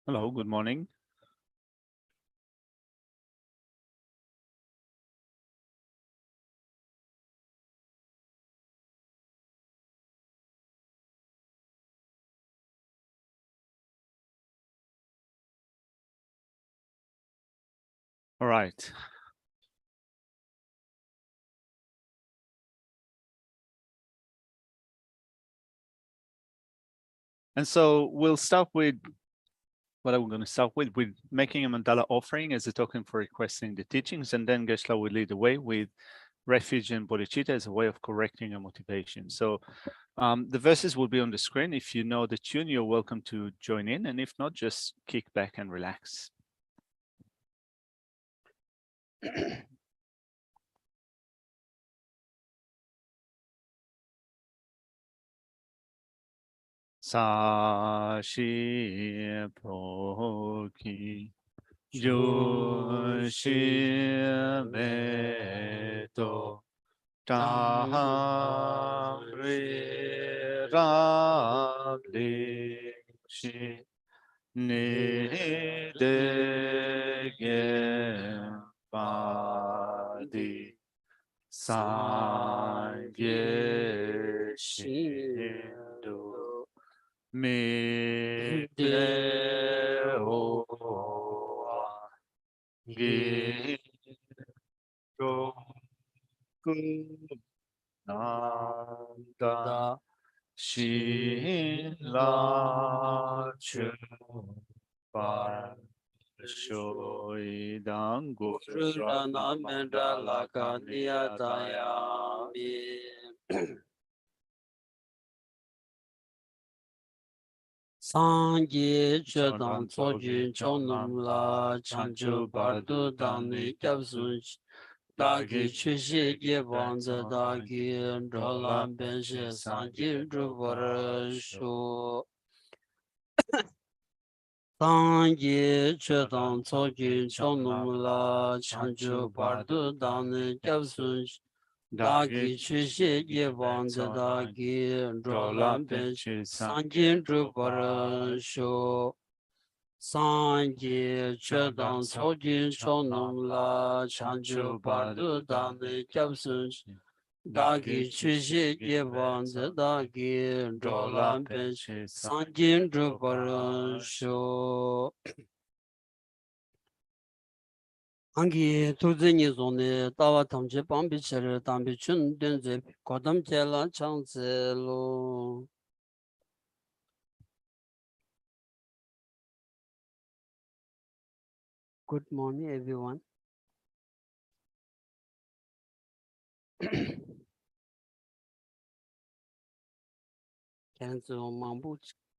Hello, good morning. All right. And so we'll start with what I'm going to start with making a mandala offering as a token for requesting the teachings, and then Geshe will lead the way with refuge and bodhicitta as a way of correcting your motivation. So the verses will be on the screen. If you know the tune, you're welcome to join in, and if not, just kick back and relax. Sa shi po ki Geshe me to ta re ra le shi ne de ge pa di sa ye shi do me de o ge do ku nanda shi la chu pa shoi dang gu Rana mendra laka niya daya mi. Sangye chedang tsojun chonum la chanchu bardu dani kyabsun dagi chushi yebanza dagi drolam benshi sangye drubar shu. Sangye chedang tsojun chonum la chanchu bardu dani kyabsun dagi chushi yebanza dagi drolam benshi sangye drubar shu. Sangye chedang tsojin chonum la chanchu bardu dani kyabsun dagi chushi yeban dagi drolam penshi sangye druparan sho. Angi tuzi nizone tawa tamche pambi chere tambi chun denze kodam chela changze lo. Good morning, everyone. Kenzo mambu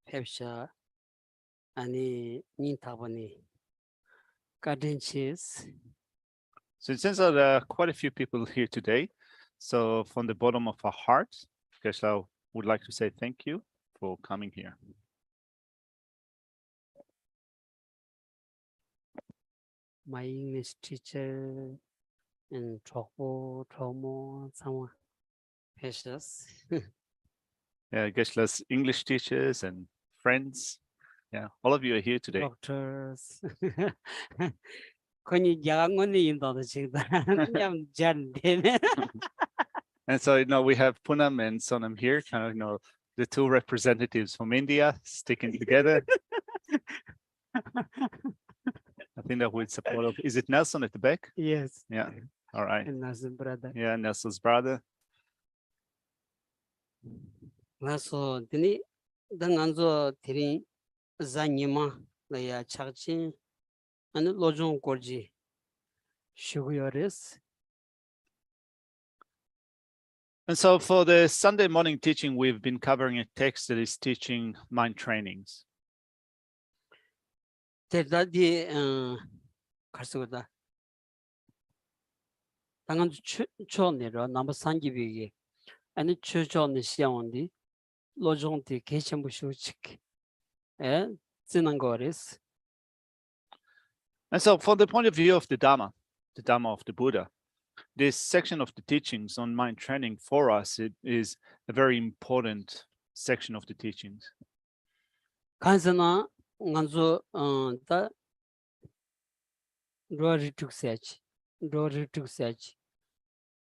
pepsha ani nintabani garden cheese. So it seems that there are quite a few people here today. So from the bottom of our hearts, Geshe would like to say thank you for coming here. My English teacher and Tomo, someone precious. Yeah, Geshe's English teachers and friends. Yeah, all of you are here today. Doctors. Koni 양원이 인도도 지금 그냥 잔데. And so, we have Poonam and Sonam here, kind of, the two representatives from India sticking together. I think that with support of, is it Nelson at the back? Yes. Yeah. All right. And Nelson brother. Yeah, Nelson's brother. 그래서 드니 등안조 드린 자니마 나야 착진 아니 로종 거지 쉬고요레스. And so for the Sunday morning teaching, we've been covering a text that is teaching mind trainings. 대다디 갈수다. 당한 초내로 남부 산기비기 아니 초초는 시험인데 로종티 개심부시우직 에 지난 거레스. And so from the point of view of the Dhamma of the Buddha, this section of the teachings on mind training for us, it is a very important section of the teachings. 간서나 nganzo ta roari tuksach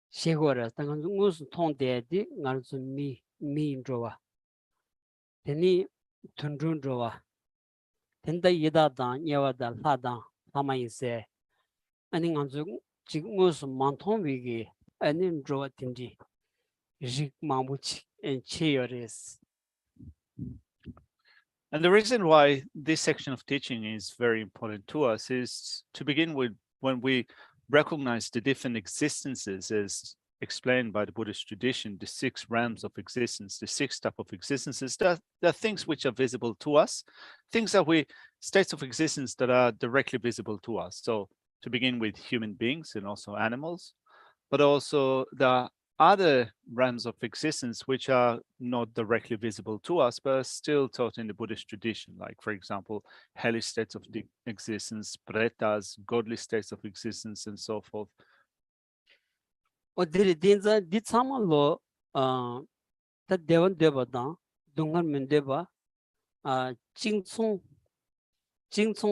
shegora ta nganzo ngus thong de di nganzo mi rowa teni tundrun rowa tenda yeda da nyewa da la da lama ise ani nganzo ji ngus manthong wigi ani rowa tindi rik mamuchi en cheyores. And the reason why this section of teaching is very important to us is to begin with, when we recognize the different existences as explained by the Buddhist tradition, the 6 realms of existence, the 6 types of existences, there are things which are visible to us, things that states of existence that are directly visible to us. So to begin with, human beings and also animals, but also the other realms of existence which are not directly visible to us, but are still taught in the Buddhist tradition, like, for example, hellish states of existence, pretas, godly states of existence, and so forth. Odiri dinza di tsama lo ta dewan deba da dungan min deba jingtsung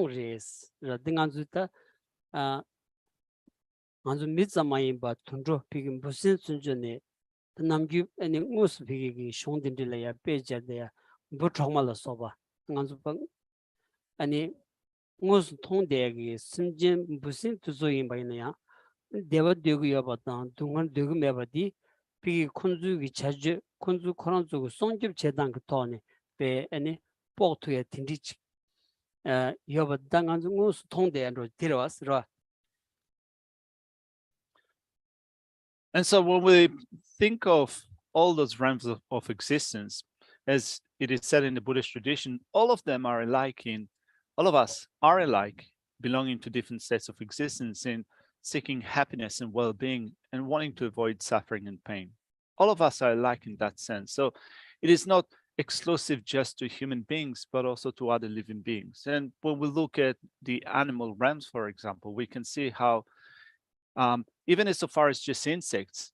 res ra di nganzu ta nganzu mi tsama yinba tundro pigi mbusin sunjo ne ta namgyu ani ngus pigi ki shong dindila ya peja de ya mbu chokma la soba nganzu pa ani ngus tong de ya ki simjin mbusin tuzo yinba yina ya dewa degu yaba da dungan degu meba di pigi kunzu ki chaji kunzu koranzu ku songjib chedan ki tohne pe ani poktu ya tindi chik yaba da nganzu ngus tong de ya ro dirawas ro. And so when we think of all those realms of existence, as it is said in the Buddhist tradition, all of them are alike all of us are alike, belonging to different states of existence in seeking happiness and well-being and wanting to avoid suffering and pain. All of us are alike in that sense. So it is not exclusive just to human beings, but also to other living beings. And when we look at the animal realms, for example, we can see how even as far as just insects,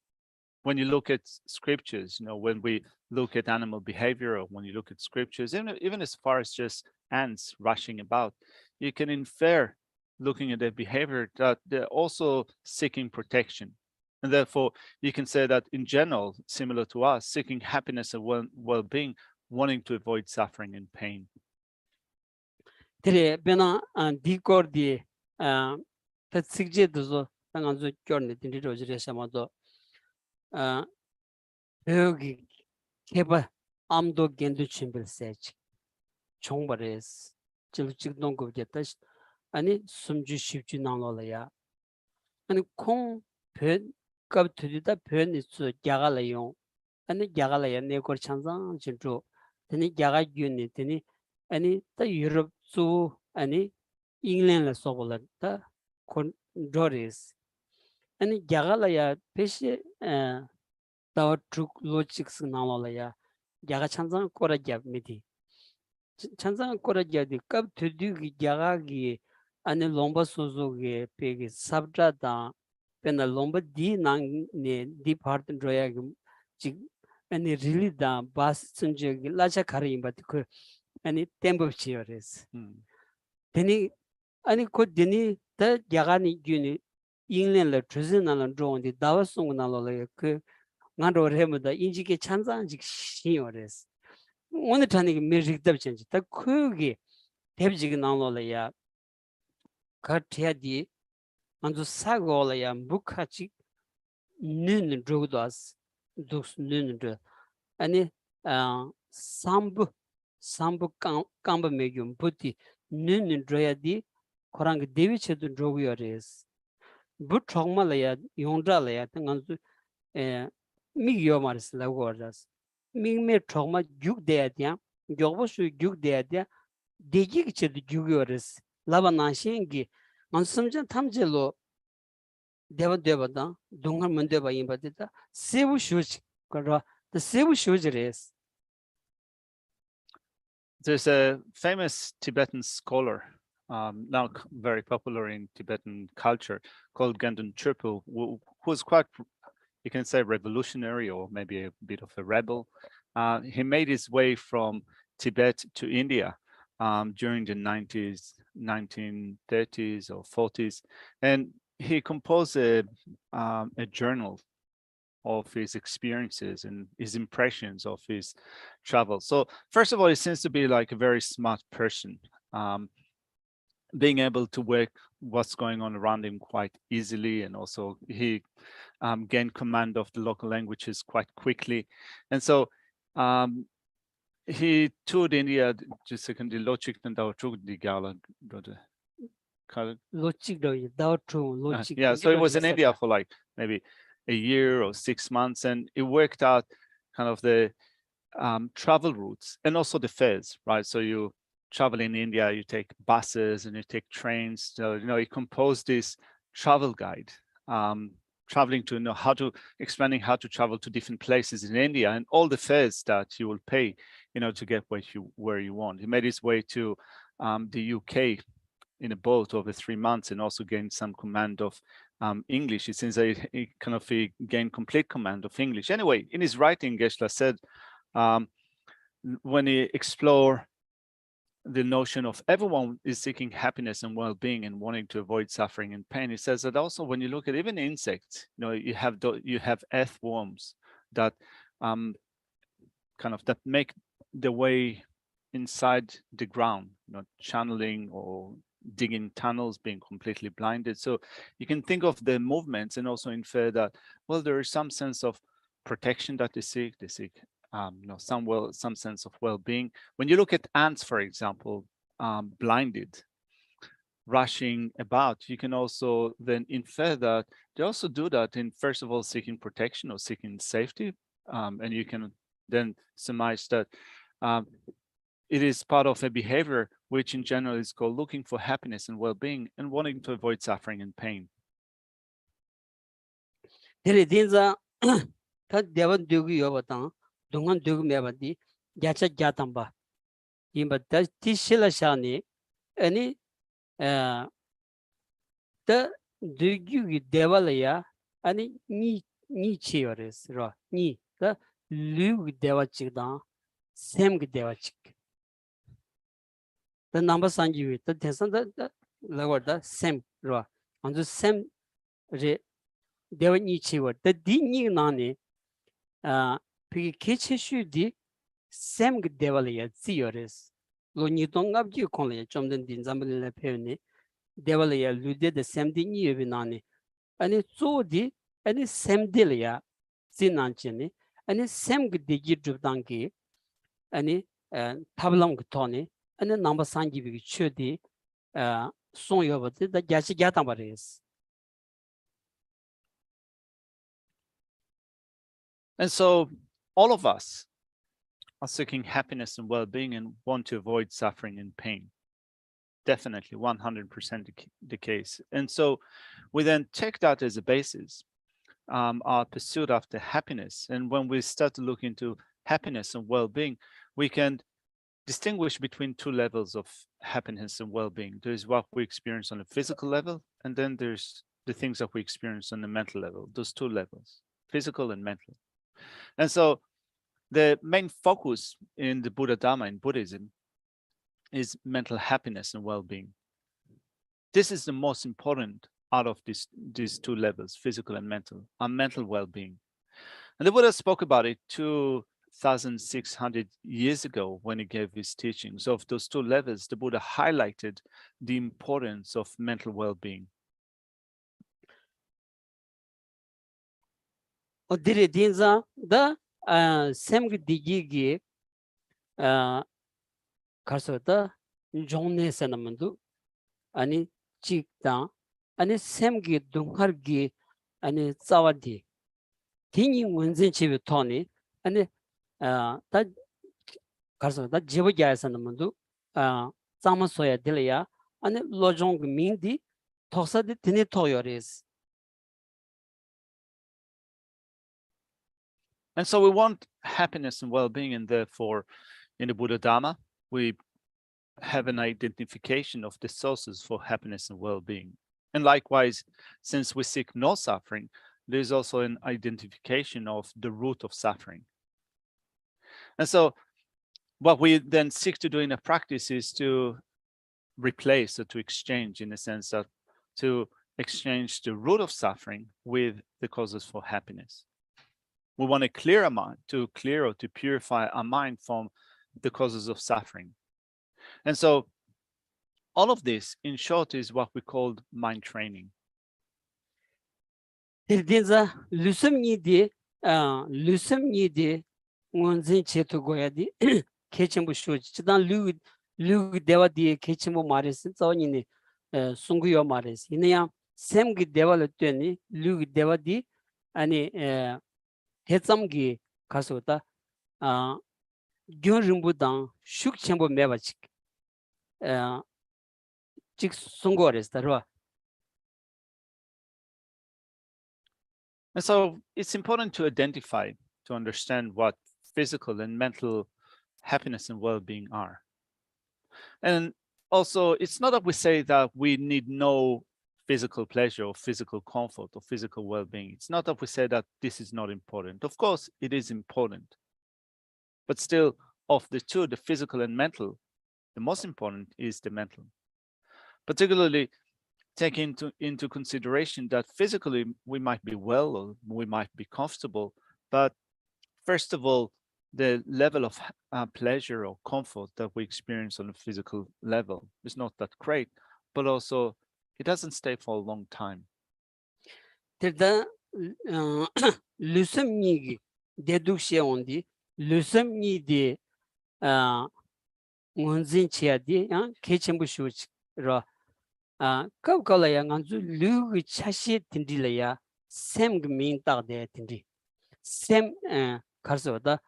when you look at scriptures, when we look at animal behavior, or when you look at scriptures, even as far as just ants rushing about, you can infer, looking at their behavior, that they're also seeking protection. And therefore, you can say that in general, similar to us, seeking happiness and well-being, wanting to avoid suffering and pain. Tere bena dikor di ta tsikje dozo nganzu kyorne tindi rojire samado yogi keba amdo gendu chimbil sech chongbares jilu chigdong go jeta ani sumju shibju nanglo ya ani kong phen kab tudida phen ni su gyagala yong ani gyagala ya ne kor chanzang jinjo teni gyaga gyuni teni ani ta Europe su ani England la sobola ta kon doris ani gyagala ya peshi tawa truk logics nanglo ya gyaga chanzang kora gyab midi chanzang kora gyadi kab tudu gi gyaga gi ani lomba sozo gi pegi sabda da pena lomba di nang ne di part roya gi ani really da bas sunje gi lacha khari imba ko ani tembo chiores teni ani ko deni ta gyaga ni gyuni England la treason na drone di dawa song na lo ke ngaro remuda 인지게 찬장직 시요레스 오늘 타니 메릭답 전지 딱 크게 대비지가 나올래야 가티아디 만주 사고래야 무카치 는 조도스 독스 는데 아니 삼부 깜바 메기움 부티 는 조야디 코랑 데비체도 조고요레스 부 정말래야 용자래야 당한주 미기요 말스 라고르다스 미메 트라우마 죽데야디야 조보수 죽데야디야 데기기체도 죽요레스 라바나신기 만섬전 탐젤로 데바데바다 동한 문데바 임바데다 세부 슈즈 그라 the 세부 슈즈레스. There's a famous Tibetan scholar, now very popular in Tibetan culture, called Gendon Chirpu, who was quite, you can say, revolutionary, or maybe a bit of a rebel. He made his way from Tibet to India during the 1930s or 40s, and he composed a journal of his experiences and his impressions of his travel. So first of all, he seems to be like a very smart person, being able to work what's going on around him quite easily, and also he gained command of the local languages quite quickly. And so he toured India, just a second, logic and the gala. Yeah, so he was in India for like maybe a year or 6 months, and he worked out kind of the travel routes and also the fares, right? So you travel in India, you take buses and you take trains. So, he composed this travel guide, traveling to explaining how to travel to different places in India and all the fares that you will pay, to get where you want. He made his way to the UK in a boat over 3 months and also gained some command of English. It seems that he gained complete command of English. Anyway, in his writing, Geshe said, when he explored the notion of everyone is seeking happiness and well-being and wanting to avoid suffering and pain, he says that also when you look at even insects, you have earthworms that that make the way inside the ground, channeling or digging tunnels, being completely blinded. So you can think of the movements and also infer that, well, there is some sense of protection that they seek some sense of well-being. When you look at ants, for example, blinded, rushing about, you can also then infer that they also do that in, first of all, seeking protection or seeking safety. And you can then surmise that it is part of a behavior which in general is called looking for happiness and well-being and wanting to avoid suffering and pain. 동안 두고 매바디 야차 야탐바 임바다 티실라샤니 아니 더 두규기 데발이야 아니 니 치어레스로 니더 류 데와치다 셈기 데와치 더 넘버 산지위 더 대선다 라고다 셈로 안주 셈레 데와니 치워 더 디니 나니 피 케체슈디 셈그 데발이야 지어레스 로니 동갑지 콘레 좀된 딘잠블레 페니 데발이야 루데데 셈디니 예비나니 아니 쪼디 아니 셈딜이야 지난치니 아니 셈그 디지 줍단기 아니 타블람 그토니 아니 넘버 산지비 추디 송여버디 다 야시 야탐바레스. And so all of us are seeking happiness and well-being and want to avoid suffering and pain. Definitely 100% the case. And so we then take that as a basis, our pursuit after happiness. And when we start to look into happiness and well-being, we can distinguish between two levels of happiness and well-being. There's what we experience on a physical level, and then there's the things that we experience on the mental level, those two levels, physical and mental. And so the main focus in the Buddha Dharma, in Buddhism, is mental happiness and well-being. This is the most important out of these two levels, physical and mental, our mental well-being. And the Buddha spoke about it 2,600 years ago when he gave his teachings. Of those two levels, the Buddha highlighted the importance of mental well-being. 어디에 딘자 더 셈그 디기기 가서다 종내서는도 아니 직다 아니 셈기 동har기 아니 싸와디 디니 원전 집에 토니 아니 다 가서다 제보자에서는도 자마소야 들이야 아니 로종 민디 토사디 디니 토요레스. And so we want happiness and well-being, and therefore in the Buddha Dharma, we have an identification of the sources for happiness and well-being. And likewise, since we seek no suffering, there's also an identification of the root of suffering. And so what we then seek to do in a practice is to replace or to exchange, in a sense that to exchange the root of suffering with the causes for happiness. We want to clear our mind, to clear or to purify our mind from the causes of suffering. And so all of this, in short, is what we call mind training. Tirdenza lusumnidi ngonzin chetu goyadi kechimbu shuji chidan lu dewa di kechimbu mares zawni sunguyo mares inya semgi dewa luteni lu dewa di ani hetsamgi kasota gyonrimbu dang shuk chembo mebachik chik sungores tarwa. And so it's important to identify, to understand what physical and mental happiness and well-being are. And also, it's not that we say that we need no physical pleasure or physical comfort or physical well-being. It's not that we say that this is not important. Of course, it is important. But still, of the two, the physical and mental, the most important is the mental. Particularly, take into consideration that physically we might be well or we might be comfortable, but first of all, the level of pleasure or comfort that we experience on a physical level is not that great, but also it doesn't stay for a long time. Terda lusumnigi dedukshe ondi lusumni de ngonzin chiadi kechembu shuch ra kawkala ya nganzu lu chashi tindila ya sem gmin tagde tindi sem karsoda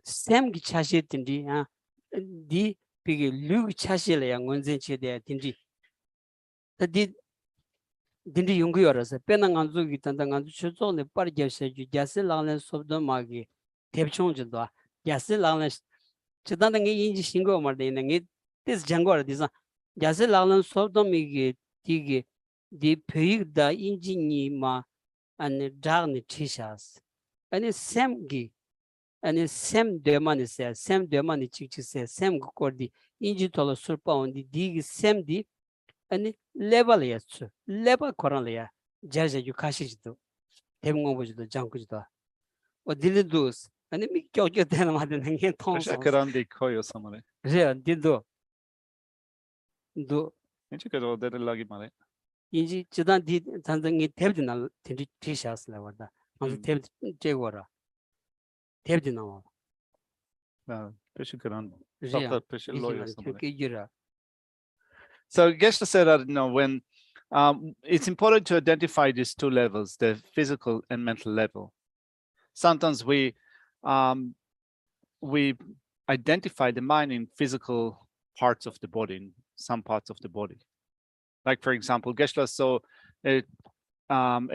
sem gi chashi tindi di pigi lu chashi la ya ngonzin chede tindi tadi dindi yungu yorasa pena nganzu gi tanda nganzu chuzo ne par gyase ju gyase langlen sobdo magi tepchong jidwa gyase langlen chidanda nge inji shingo marde nge tis jangwar disa gyase langlen sobdo migi digi di peyik da inji ni ma ane drag ni tishas ane sem gi ane sem demani se sem demani chikchi se sem kordi inji tolo surpa ondi digi sem di 아니 레벨이었죠. 레벨 코란이야. 자자 유카시지도 대문고보지도 장구지도 어딜도스 아니 미껴져 되는 말은 게 통성. 그런데 거요 사모네. 그래 딜도 도 이제 그거 데려라기 말해. 인지 지단 디 단정이 대비나 딘디 티샤스라 와다. 먼저 대비 제거라. 대비 나와. 그래서 그런 그래. 그래서 로요 사모네. 그게 So Geshe said that when it's important to identify these two levels, the physical and mental level. Sometimes we identify the mind in physical parts of the body, in some parts of the body. Like for example, Geshe saw a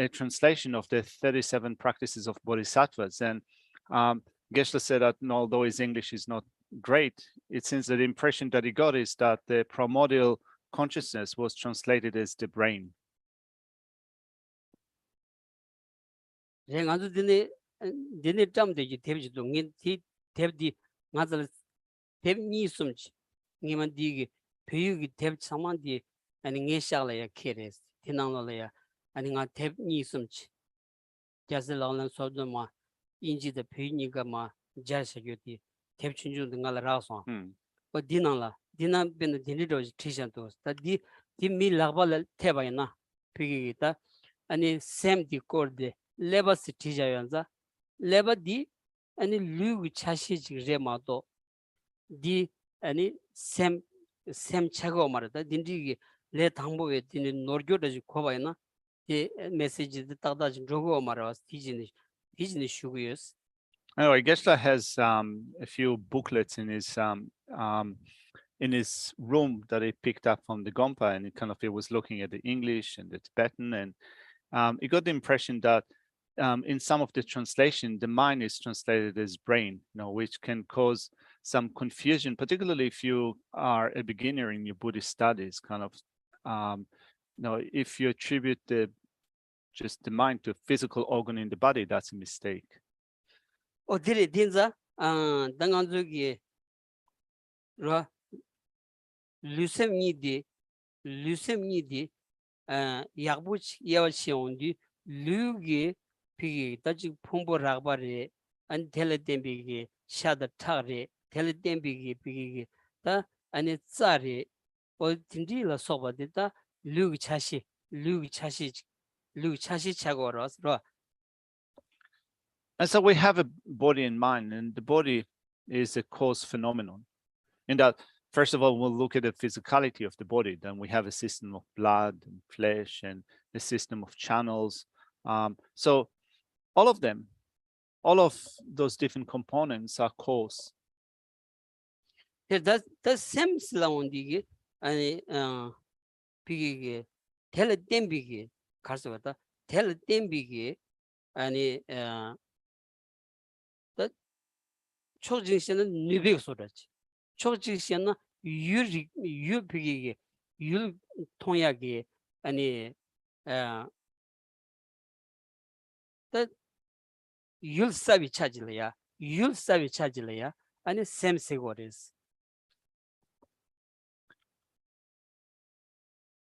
translation of the 37 practices of bodhisattvas, and Geshe said that although his English is not great, it seems that the impression that he got is that the primordial consciousness was translated as the brain. 제가도 드네 점되지 대비도 닌티 대비 맞을 대비 숨지 니만 디기 배우기 대비 상만디 아니 녜샤라야 케레스 티낭로라야 아니 가 대비 숨지 자슬랑란 소도마 인지의 배우니가 마 자세교디 대비 춘주 등가라서 어디나라 디난 벤 디니로 티션도 다디 디미 라발 테바이나 피기기다 아니 샘디 코르데 레버스 티자연자 레버디 아니 류 차시지 레마도 디 아니 샘 차고 말다 딘디기 레 당보에 디는 노르교르지 코바이나 디 메시지 따다지 로고 말아서 디지니 슈구여스. Anyway, Geshe has a few booklets in his room that he picked up from the Gompa, and he was looking at the English and the Tibetan, and he got the impression that in some of the translation, the mind is translated as brain, which can cause some confusion, particularly if you are a beginner in your Buddhist studies. If you attribute just the mind to a physical organ in the body, that's a mistake. 어디리 딘자 당한족이 로 루셈니디 약부치 예월시온디 류기 비기 따지 풍보락바리 안 텔레템비기 샤다 타리 텔레템비기 비기 다 아니 짜리 어 딘디라 소바디다 류기 차시 차고라서 And so we have a body and mind, and the body is a cause phenomenon. In that, first of all, we'll look at the physicality of the body. Then we have a system of blood and flesh and a system of channels. So all of them, all of those different components are cause. the same slawndigi 아니 비기게 텔레템비기 가서 왔다 텔레템비기 아니 초진시는 뉴빅 소라지 초진시는 유비기 율 통약이 아니 율사비 찾을래야 아니 셈세고레스.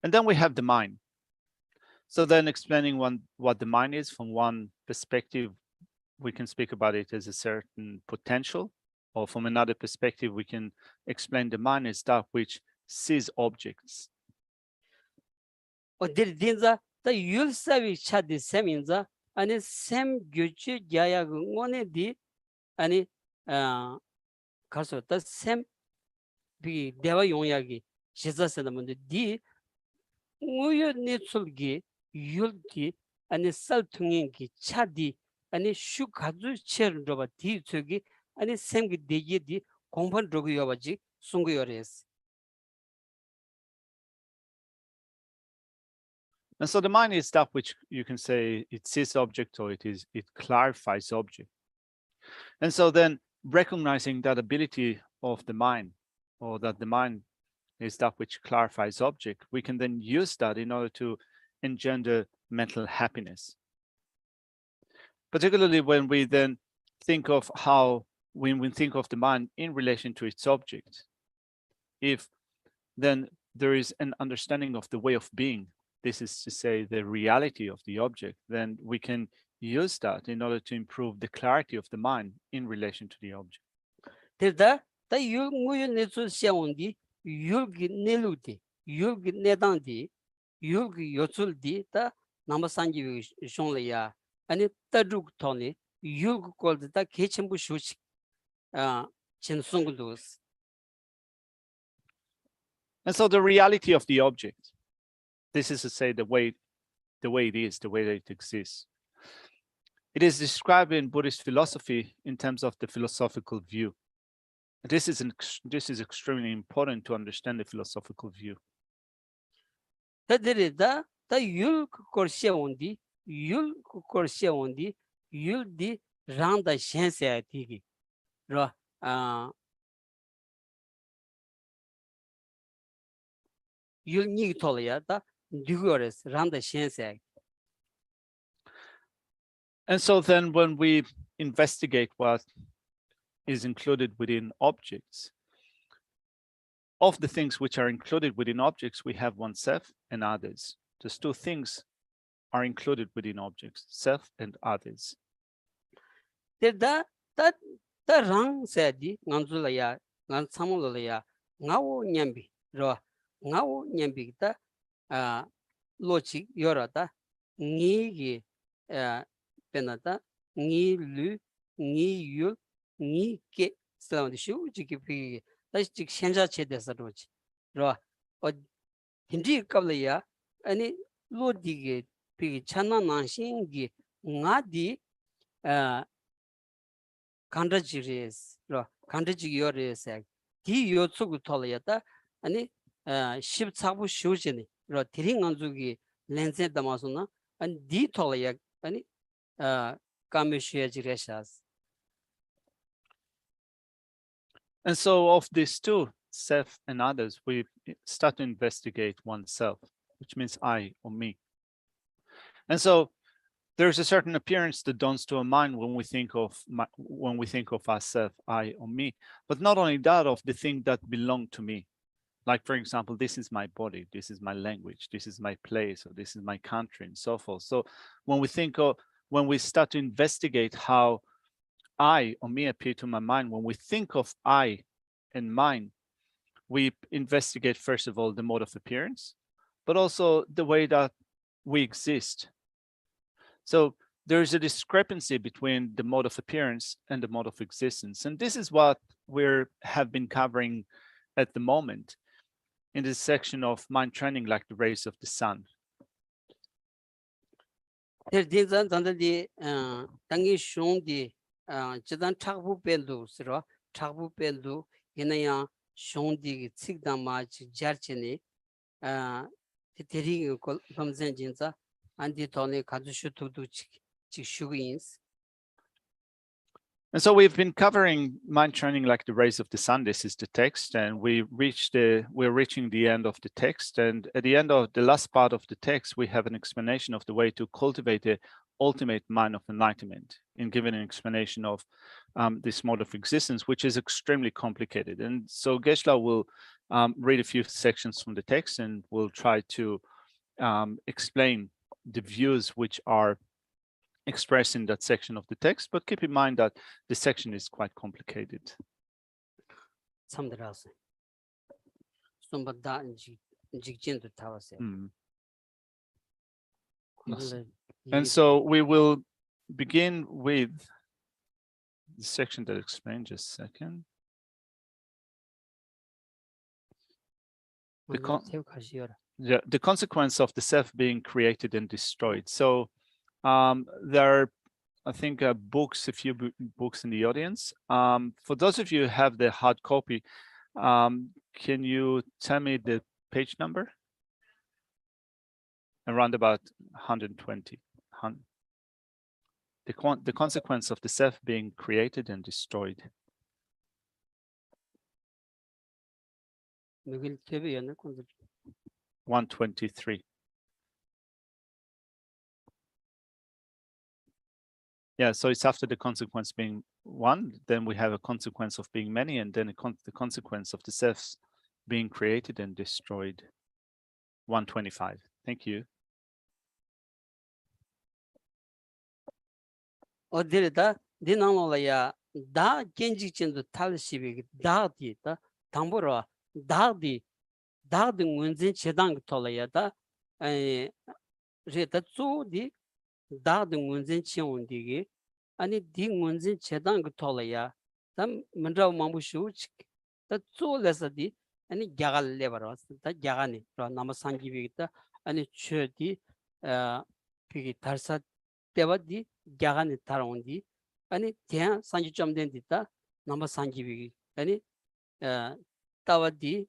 And then we have the mind. So then explaining what the mind is from one perspective, we can speak about it as a certain potential, or from another perspective, we can explain the mind as that which sees objects. 어디 딘자 더 율사비 차디 셈인자 아니 셈 규치 야야 응원에디 아니 가서 더셈비 대화 용약이 시자세는데 디 우유 네출기 율기 아니 살퉁인기 차디 아니 슈가주 체르로바 디 저기 아니 셈기 대기디 공판 로그여바지 숭고여레스. And so the mind is that which you can say it sees object, or it clarifies object. And so then recognizing that ability of the mind, or that the mind is that which clarifies object, we can then use that in order to engender mental happiness. Particularly when we then think of when we think of the mind in relation to its object, if then there is an understanding of the way of being, this is to say the reality of the object, then we can use that in order to improve the clarity of the mind in relation to the object. 대다 다 율무유 내수 시온디 율기 내루디 율기 내단디 율기 요출디 다 남산지 쇼래야 아니 따죽 토니 율기 꼴다 개침부 슈식 진송도스. And so the reality of the object, this is to say the way it is, the way that it exists. It is described in Buddhist philosophy in terms of the philosophical view. This is extremely important to understand the philosophical view. 다들이다 다 율코르시온디 율디 란다 셴세티기 로 율니 톨야다 디고레스 란다 셴세. And so then when we investigate what is included within objects, of the things which are included within objects, we have oneself and others. Those two things are included within objects, self and others. 대다 다랑 세디 간줄라야 간 사물로야 나오 냠비 로 나오 냠비다 로직 열었다 니기 페나다 니르 니유 니게 슬라운드 슈지기 피 다시 현자 체대서 로지 로 힌디 갑려야 아니 로디게 피 찬나난신기 나디 간다지리스 로 간다지 요레스 디 요츠고 톨야다 아니 14부 쇼제니 로 디링안주기 렌세 담아서나 아니 디 톨야 아니 카메시아지레샤스. And so of these two, self and others, we start to investigate oneself, which means I or me. And so there's a certain appearance that dawns to our mind when we think of ourselves, I or me, but not only that, of the thing that belong to me. Like, for example, this is my body, this is my language, this is my place, or this is my country, and so forth. So when we start to investigate how I or me appear to my mind, when we think of I and mine, we investigate, first of all, the mode of appearance, but also the way that we exist. So there is a discrepancy between the mode of appearance and the mode of existence. And this is what we have been covering at the moment in this section of mind training like the rays of the sun. 대진전 전들이 당기 쇼디 지단 착부 벨도 쓰러 착부 벨도 이나야 쇼디 칙담마 지자르치니 대리 검전 진짜 안디 돈에 가주슈도도 지슈인스. And so we've been covering mind training like the rays of the sun. This is the text, and we're reaching the end of the text. And at the end of the last part of the text, we have an explanation of the way to cultivate the ultimate mind of enlightenment, and giving an explanation of this mode of existence, which is extremely complicated. And so Geshe will read a few sections from the text, and we'll try to explain the views which are expressed in that section of the text, but keep in mind that the section is quite complicated. And so we will begin with the section that explains, just a second. The consequence of the self being created and destroyed. So there are, I think, books, a few books in the audience. For those of you who have the hard copy, can you tell me the page number? Around about 120. The consequence of the self being created and destroyed. 123. Yeah, so it's after the consequence being one, then we have a consequence of being many, and then the consequence of the selves being created and destroyed. 125. Thank you. 어디다 디나노라야 다 genjic진도 탈시비 다디다 당보로 다디 문진 제당 돌아야다 제다 쪼디 다드 문진 치온디기 아니 디 문진 제당 돌아야 담 먼저 망부슈 다 쪼레서디 아니 야갈 레버스 다 야가니 나마 상기비다 아니 쳬디 비기 달사 때와디 야가니 타론디 아니 대 상지 좀 된디다 나마 상기비 아니 따와디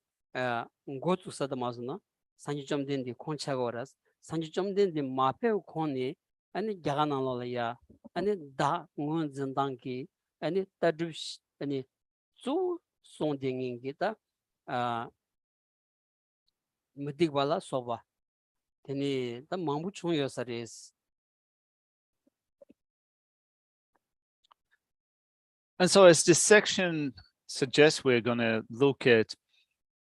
고투사다 마즈나 상지 좀 된디 콘차고라스 상지 좀 된디 마페우 콘니 아니 야가나로야 아니 다 문진당기 아니 따드시 아니 조 송딩인기다 무디발라 소바 테니 다 망부 총여사레스. And so as this section suggests, we're going to look at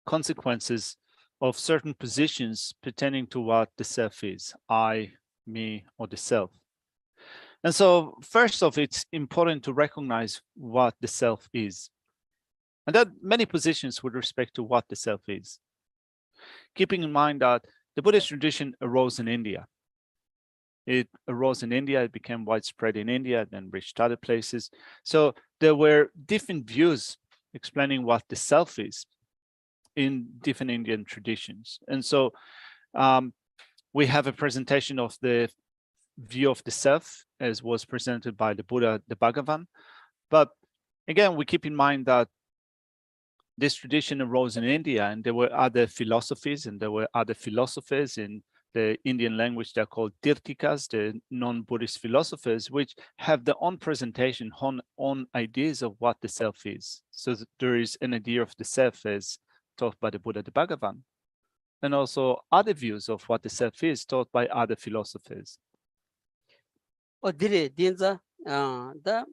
consequences of certain positions pertaining to what the self is, I, me, or the self. And so first off, it's important to recognize what the self is. And there are many positions with respect to what the self is. Keeping in mind that the Buddhist tradition arose in India. It arose in India, it became widespread in India, then reached other places. So there were different views explaining what the self is in different Indian traditions. And so we have a presentation of the view of the self as was presented by the Buddha, the Bhagavan. But again, we keep in mind that this tradition arose in India, and there were other philosophies, and there were other philosophers in the Indian language. They're called Tirthikas, the non-Buddhist philosophers, which have their own presentation, own ideas of what the self is. So there is an idea of the self as taught by the Buddha, the Bhagavan, and also other views of what the self is taught by other philosophers. 어디래 딘자 다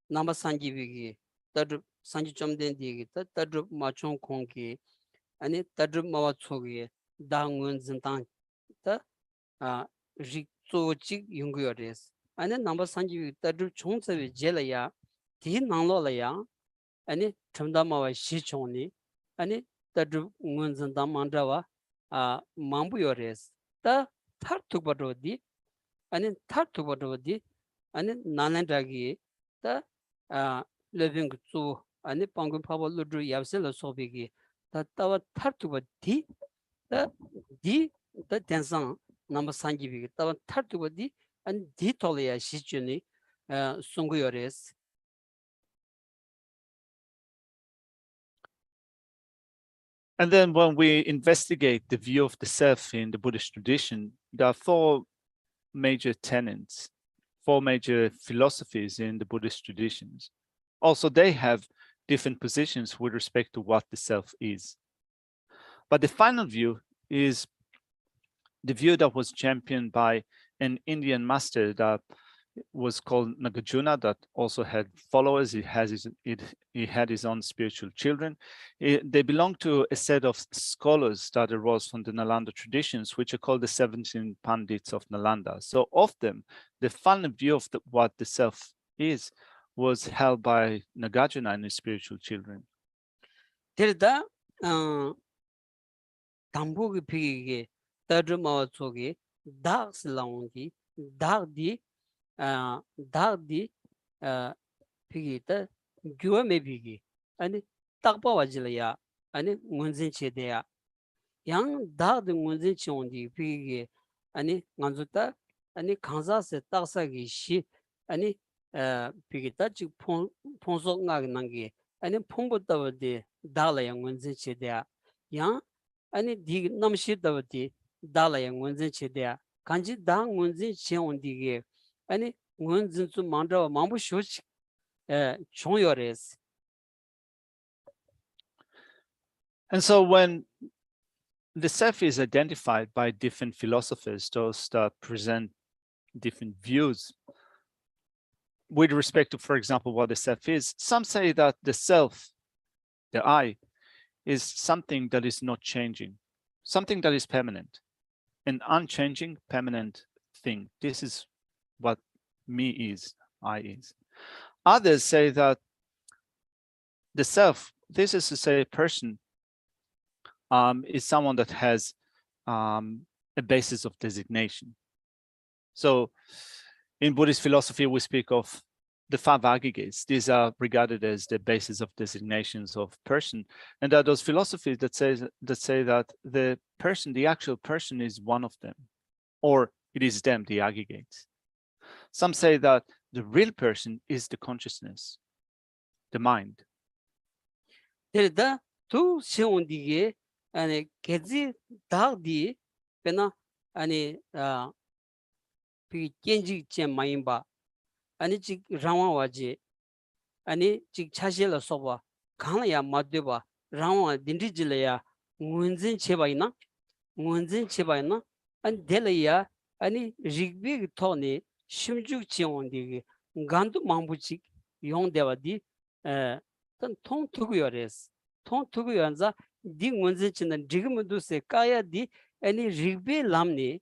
남바 산지비기 따르 산지 좀된 디기 따르 마총 공기 아니 따르 마와 초기 당원 진당 다 리조직 용거레스 아니 남바 산지 따르 총서비 제라야 디 나로라야 아니 첨다마와 시총니 아니 따르 원진당 만다와 망부요레스 다 타르투바로디 아니 타르투바로디 아니 나난다기 다 living 주 아니 방금 파벌로 야셀로 소비기 다 따와 타르투바디 다디 다 텐상 넘버 산기비 따와 타르투바디 아니 디 톨이야 시주니 송구요레스 And then when we investigate the view of the self in the Buddhist tradition, there are four major tenets, four major philosophies in the Buddhist traditions. Also, they have different positions with respect to what the self is. But the final view is the view that was championed by an Indian master that was called Nagarjuna, that also had followers. He had his own spiritual children. They belong to a set of scholars that arose from the Nalanda traditions, which are called the 17 Pandits of Nalanda. So of them, the final view of what the self is was held by Nagarjuna and his spiritual children. 데르다 담보기 비기게 따르마와 쪽에 다스라운디 다디 다디 비기다 교메 비기 아니 딱바와질이야 아니 문진체대야 양 다드 문진치온디 비기 아니 간주다 아니 간사세 딱사기 시 아니 비기다 즉 폰속나게 아니 폰부터디 달아야 문진체대야 양 아니 디 남시다버디 달아야 문진체대야 간지 당 문진치온디게 아니 문진주 만다와 망부쇼치 총요레스. And so when the self is identified by different philosophers, those that present different views with respect to, for example, what the self is, some say that the self, the I, is something that is not changing, something that is permanent, an unchanging, permanent thing. This is what me is, I is. Others say that the self, this is to say a person, is someone that has a basis of designation. So in Buddhist philosophy, we speak of the five aggregates. These are regarded as the basis of designations of person. And there are those philosophies that say that the person, the actual person, is one of them, or it is them, the aggregates. Some say that the real person is the consciousness, the mind. 데르다 두 시온디게 아니 게지 다디 베나 아니 비 겐지 제 마임바 아니 지 라와와지 아니 지 차실라 소바 강나야 마드바 라와 딘디질래야 문진 체바이나 문진 체바이나 아니 델이야 아니 리그비 토니 심죽 지온디게 간도 망부지 용대와디 단 통투구요레스 통투구연자 디 문진치는 지금도세 까야디 아니 리그비 람니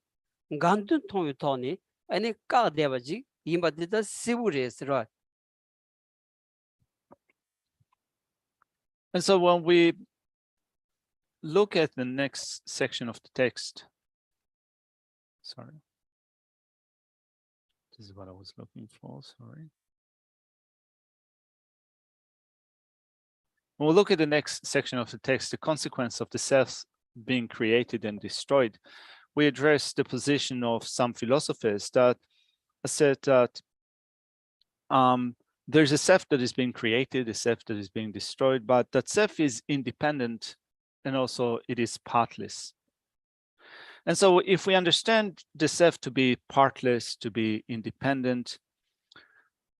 간도 통유토니 아니 까데바지 이마디다 시부레스라. And so when we look at the next section of the text, sorry, this is what I was looking for, sorry. When we look at the next section of the text, the consequence of the self being created and destroyed, we address the position of some philosophers that said that there's a self that is being created, a self that is being destroyed, but that self is independent and also it is partless. And so if we understand the self to be partless, to be independent,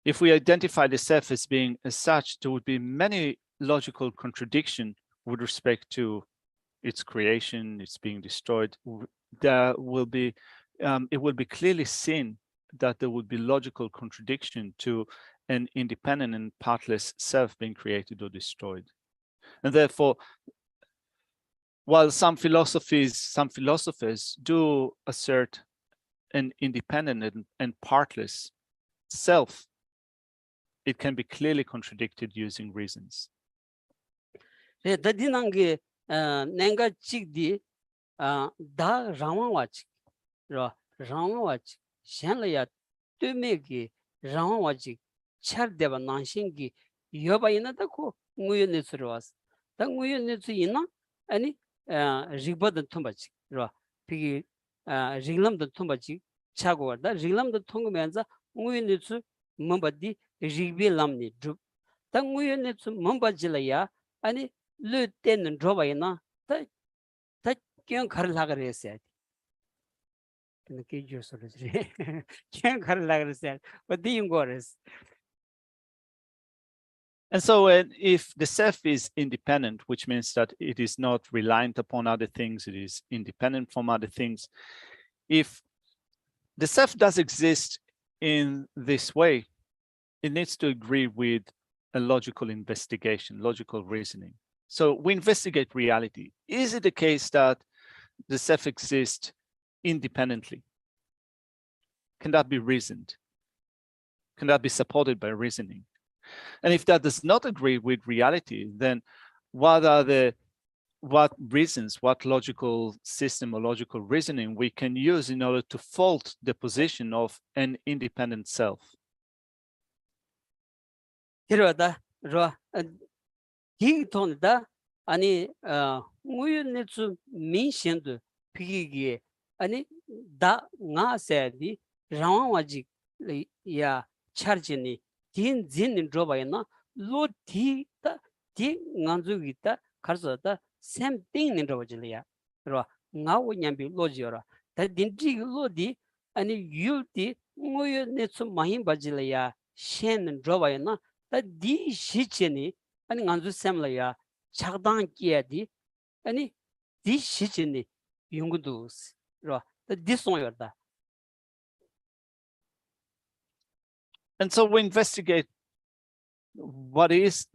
if we identify the self as being as such, there would be many logical contradiction with respect to its creation, its being destroyed. There will be it will be clearly seen that there would be logical contradiction to an independent and partless self being created or destroyed. And therefore, while some philosophers do assert an independent and partless self, it can be clearly contradicted using reasons. 다디난게 내가 찍디 다 라마와치 라마와치 샹라야 뜨메기 라마와치 차르데바 난신기 여바이나다고 무연네스로와스 다 무연네스 이나 아니 리버드 톰바치 라 비기 링람도 톰바치 차고 왔다 링람도 통하면서 무연네스 멈바디 리빌람니 다 무연네스 멈바질라야 아니 르 때는 줘봐이나 다 그냥 가르라 그랬어야 근데 그게 소리지 그냥 가르라 그랬어야 어디인 거랬어. And so if the self is independent, which means that it is not reliant upon other things, it is independent from other things. If the self does exist in this way, it needs to agree with a logical investigation, logical reasoning. So we investigate reality. Is it the case that the self exists independently? Can that be reasoned? Can that be supported by reasoning? And if that does not agree with reality, then what reasons, what logical system or logical reasoning we can use in order to fault the position of an independent self? 그러다 기톤다 아니 무연네츠 민신도 비기게 아니 다 나세디 라와지 야 차르지니 딘진 드로바이나 로티다 디 간주기다 가르서다 샘띵 드로바질이야 그러 나오냐비 로지어라 다 딘지 로디 아니 유티 무연네츠 마힘 바질이야 셴 드로바이나 다 디 시치니 아니 간주 샘라야 작당 끼야디 아니 디 시치니 용구도스 라 디송여다. And so we investigate what is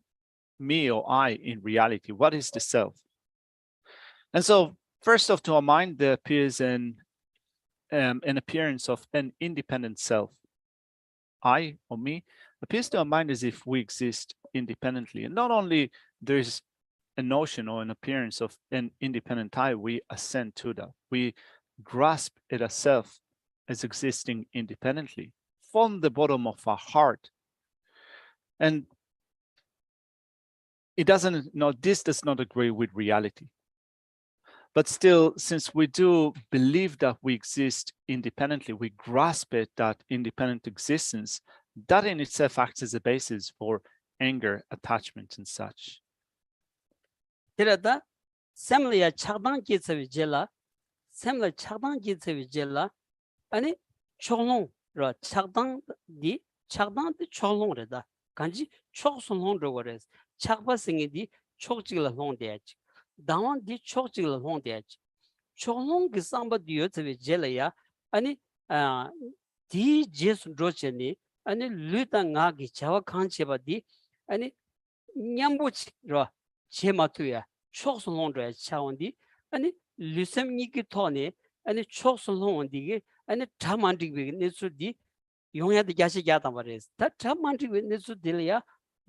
me or I in reality, what is the self? And so first off, to our mind, there appears an appearance of an independent self. I or me appears to our mind as if we exist independently. And not only there's a notion or an appearance of an independent I, we assent to that. We grasp it ourselves as existing independently from the bottom of our heart. And this does not agree with reality. But still, since we do believe that we exist independently, we grasp it, that independent existence, that in itself acts as a basis for anger, attachment, and such. 그러다 샘리야 착당 기체비 젤라 샘라 착당 기체비 젤라 아니 총롱 착당디 총롱르다 간지 총송롱르 거레스 착바생이디 촉지글 홍대야지 다원디 촉지글 홍대야지 총롱 그 삼바디요 제비 젤라야 아니 디 제스 로체니 아니 르당가기 자와 칸체바디 아니 냠보치로 제마투야 촉송롱르 차원디 아니 르셈니기 토네 아니 촉송롱디게 아니 타만디게 네수디 용야디 야시야다 말레스 다 타만디게 네수딜이야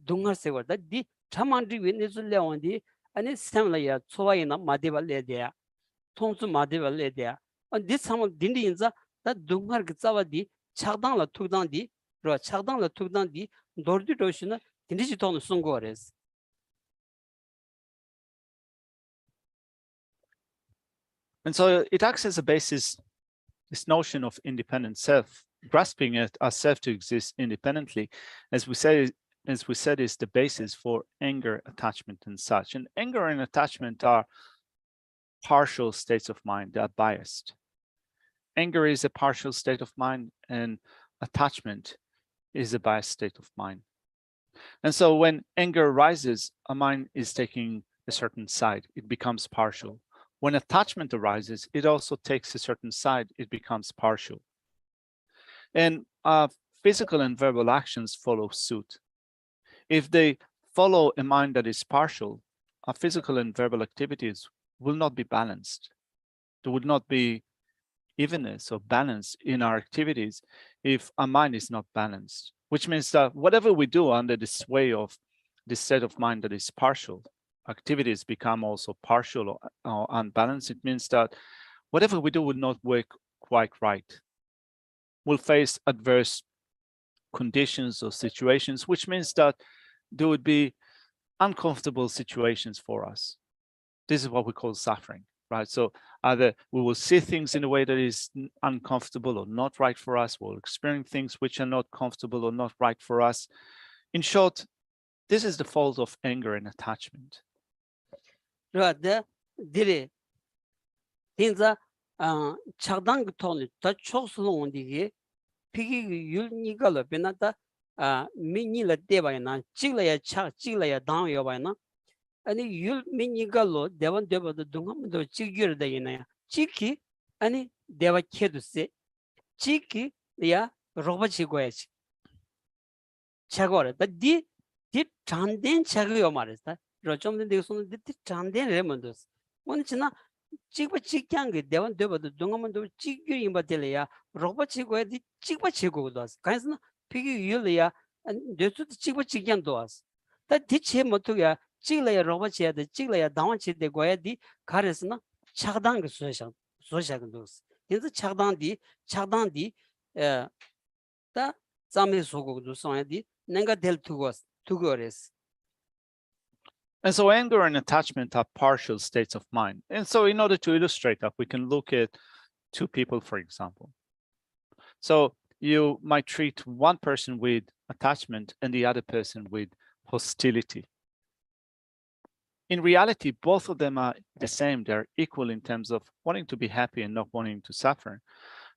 동가세거다 디 타만디게 네술레온디 아니 샘라야 초와이나 마데발레데야 통수 마데발레데야 디 삼을 딘디인자 다 동가르 자와디 착당라 투당디 로 착당라 투당디 노르디 로시나 딘디지 토는 송고레스. And so it acts as a basis, this notion of independent self, grasping at ourself to exist independently, as we said, is the basis for anger, attachment, and such. And anger and attachment are partial states of mind, they are biased. Anger is a partial state of mind, and attachment is a biased state of mind. And so when anger arises, our mind is taking a certain side, it becomes partial. when attachment arises, it also takes a certain side, it becomes partial. And physical and verbal actions follow suit. If they follow a mind that is partial, our physical and verbal activities will not be balanced. There would not be evenness or balance in our activities if our mind is not balanced, which means that whatever we do under the sway of this set of mind that is partial, activities become also partial or unbalanced. It means that whatever we do will not work quite right. We'll face adverse conditions or situations, which means that there would be uncomfortable situations for us. This is what we call suffering, right? So either we will see things in a way that is uncomfortable or not right for us, we'll experience things which are not comfortable or not right for us. In short, this is the fault of anger and attachment. 그런데 들이 진짜 차단 톤이 더 초스러운 디게 피기 율니가로 변하다 미니라 대바이나 찍려야 차 찍려야 당여 바이나 아니 율 미니가로 대원 대바도 동함도 찍기를 되이나야 찍기 아니 대바 캐두세 찍기 야 로바치 고야지 차고라 디 잔된 차고요 말했다 로좀데 되고서는 디 잔된 레몬도스 오늘 지나 찍바 찍기한 게 대원 대바도 동함도 찍기 임바텔이야 로바치 고야디 찍바 치고도 왔어 그래서 피기 율이야 내수도 찍바 찍기한 도왔어 다 디체 못도야 찍려야 로바치야 돼 찍려야 당원치 돼 고야디 가르스나 차단 그 소샤가 도스 그래서 차단디 다 잠에 소고도 소야디 내가 될 투고레스. And so anger and attachment are partial states of mind. And so in order to illustrate that, we can look at two people, for example. So you might treat one person with attachment and the other person with hostility. In reality, both of them are the same. They're equal in terms of wanting to be happy and not wanting to suffer.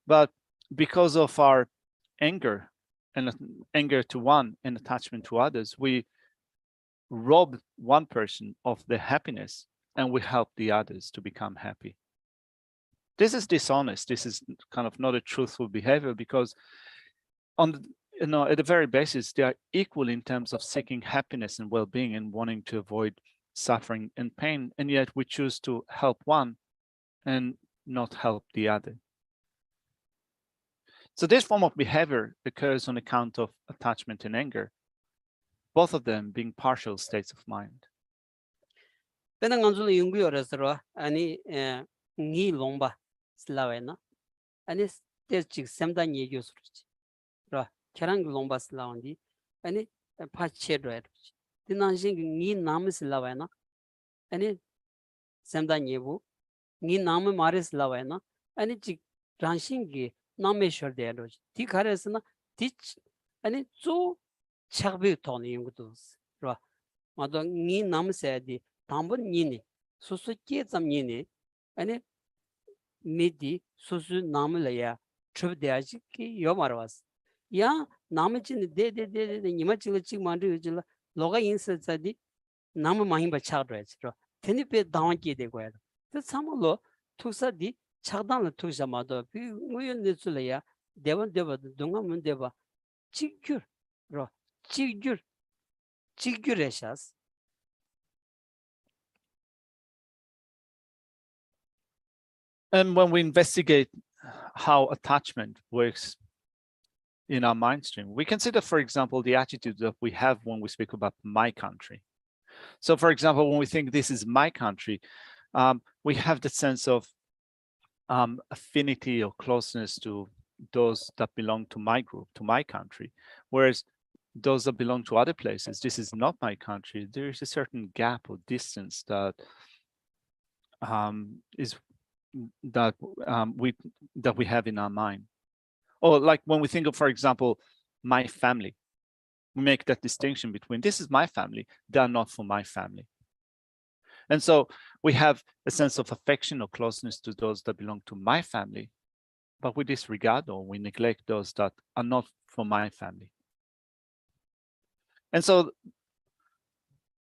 But because of our anger and anger to one and attachment to others, we rob one person of their happiness and we help the others to become happy. This is dishonest. This is kind of not a truthful behavior because at the very basis, they are equal in terms of seeking happiness and well-being and wanting to avoid suffering and pain. And yet we choose to help one and not help the other. So this form of behavior occurs on account of attachment and anger, both of them being partial states of mind. 배낭 간줄 연구열에서 아니 니 롱바 슬라웨나 아니 스테직 샘단 얘기였었지. 그라 계란 롱바 슬라운디 아니 파체로에. 디난신 니 나무 슬라웨나 아니 샘단 예부 니 나무 마레 슬라웨나 아니 직 란신기 나메셔 데로지. 디 가레스나 디 아니 조 착비 돈이 연구도. 그라 마도 니 나무세디 담번 니니 소소께 잠니니 아니 미디 소소 나물이야 쮸데아지키 요마르와스 야 나무진 데데데데 니마치를 찍만르질 로가 인서자디 나무 마힘바 차드레스로 테니페 다원기 되고야 그 참으로 투사디 차단을 투사마도 그 우연내줄이야 대원대버 동아문 대바 찍규로 찍규레샤스. And when we investigate how attachment works in our mind stream, we consider, for example, the attitude that we have when we speak about my country. So, for example, when we think this is my country, we have the sense of affinity or closeness to those that belong to my group, to my country. Whereas those that belong to other places, this is not my country. There is a certain gap or distance that we have in our mind. Or like when we think of, for example, my family, we make that distinction between this is my family, they are not for my family. And so we have a sense of affection or closeness to those that belong to my family, but we disregard or we neglect those that are not for my family. And so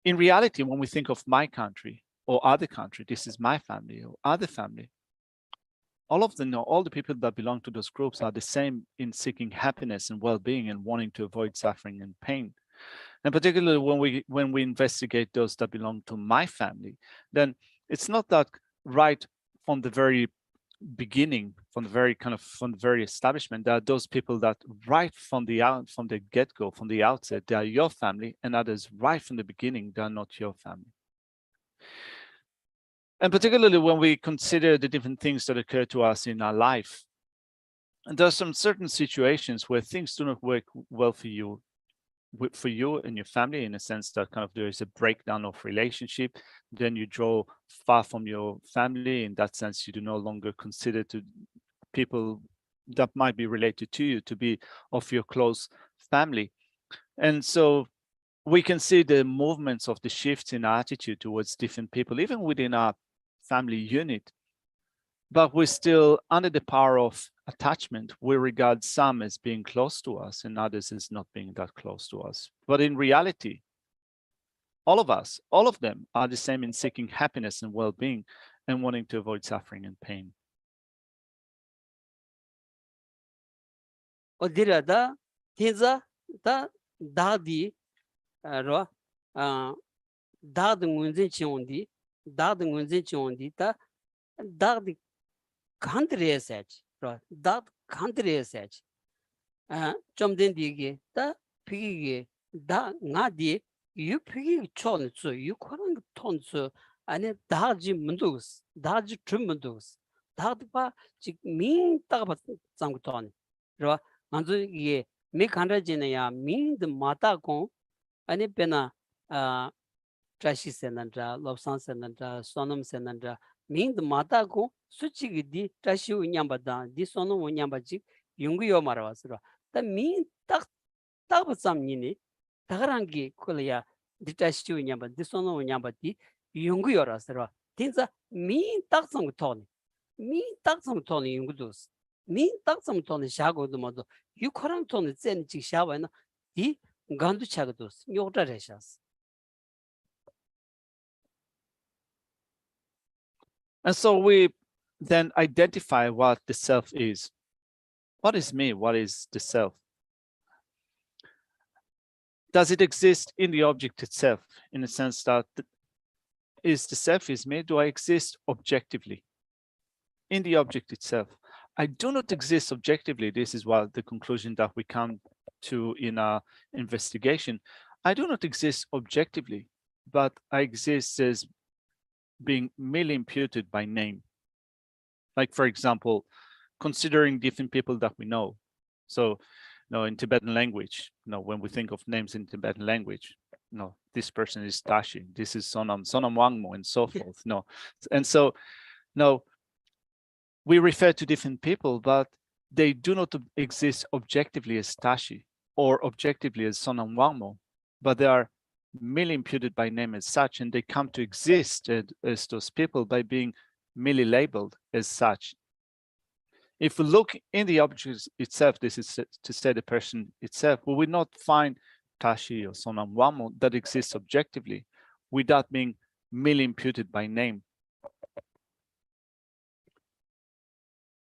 in reality, when we think of my country or other country. This is my family or other family. All of them, all the people that belong to those groups are the same in seeking happiness and well-being and wanting to avoid suffering and pain. And particularly when we investigate those that belong to my family, then it's not that right from the very beginning, from the very establishment, there are those people that right from the get-go, from the outset, they are your family, and others right from the beginning, they are not your family. And particularly when we consider the different things that occur to us in our life, and there are some certain situations where things do not work well for you and your family, in a sense that kind of there is a breakdown of relationship, then you draw far from your family. In that sense, you do no longer consider to people that might be related to you to be of your close family. And so we can see the movements of the shifts in our attitude towards different people, even within our family unit. But we're still under the power of attachment. We regard some as being close to us and others as not being that close to us. But in reality, all of us, all of them are the same in seeking happiness and well-being and wanting to avoid suffering and pain. 어디라다 tinza da dadi ro dad ngunzen chiondi ta dad country research ro dad country research 좀된 디게 다 피게 다 나디 유 피게 촌츠 유 코랑 톤츠 아니 다지 문도스 다지 춤문도스 다드바 지 민다가 장고톤 로 먼저 이게 미칸라지네야 민드 마타고 아니 페나 트라시 세난다 롭산 세난다 소놈 세난다 민드 마타고 수치기디 트라시 우냠바다 디 소놈 우냠바지 용구요 말아왔어 다 민딱 딱sam니니 다가랑기 콜이야 디 트라시 우냠바 디 소놈 우냠바디 용구요라서 진짜 민딱성 톤 민딱성 톤이 용구도스 민딱성 톤이 샤고도 모두 유코랑 톤이 젠지 샤와나 디 간두 차고도스 요다레샤스. And so we then identify what the self is. What is me? What is the self? Does it exist in the object itself, in the sense that is the self is me? Do I exist objectively in the object itself? I do not exist objectively. This is what the conclusion that we come to in our investigation. I do not exist objectively, but I exist as being merely imputed by name. Like, for example, considering different people that we know. So, in Tibetan language, when we think of names in Tibetan language, this person is Tashi, this is Sonam Wangmo, and so forth. And so, we refer to different people, but they do not exist objectively as Tashi or objectively as Sonam Wangmo, but they are merely imputed by name as such, and they come to exist as those people by being merely labeled as such. If we look in the object itself, this is to say the person itself, we will not find Tashi or Sonam Wangmo that exists objectively without being merely imputed by name.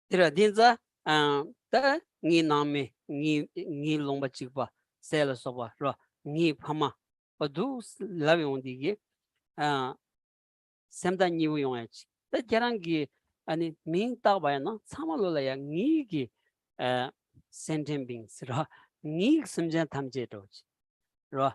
Dinza ta ni name ni lomba chikpa sela soba ro ni phama odu lawe ondi ge semda ni wu yongach ta jarangi ani ming ta ba na samalola ya ni gi sentient beings ro ni simjan tamje ro ro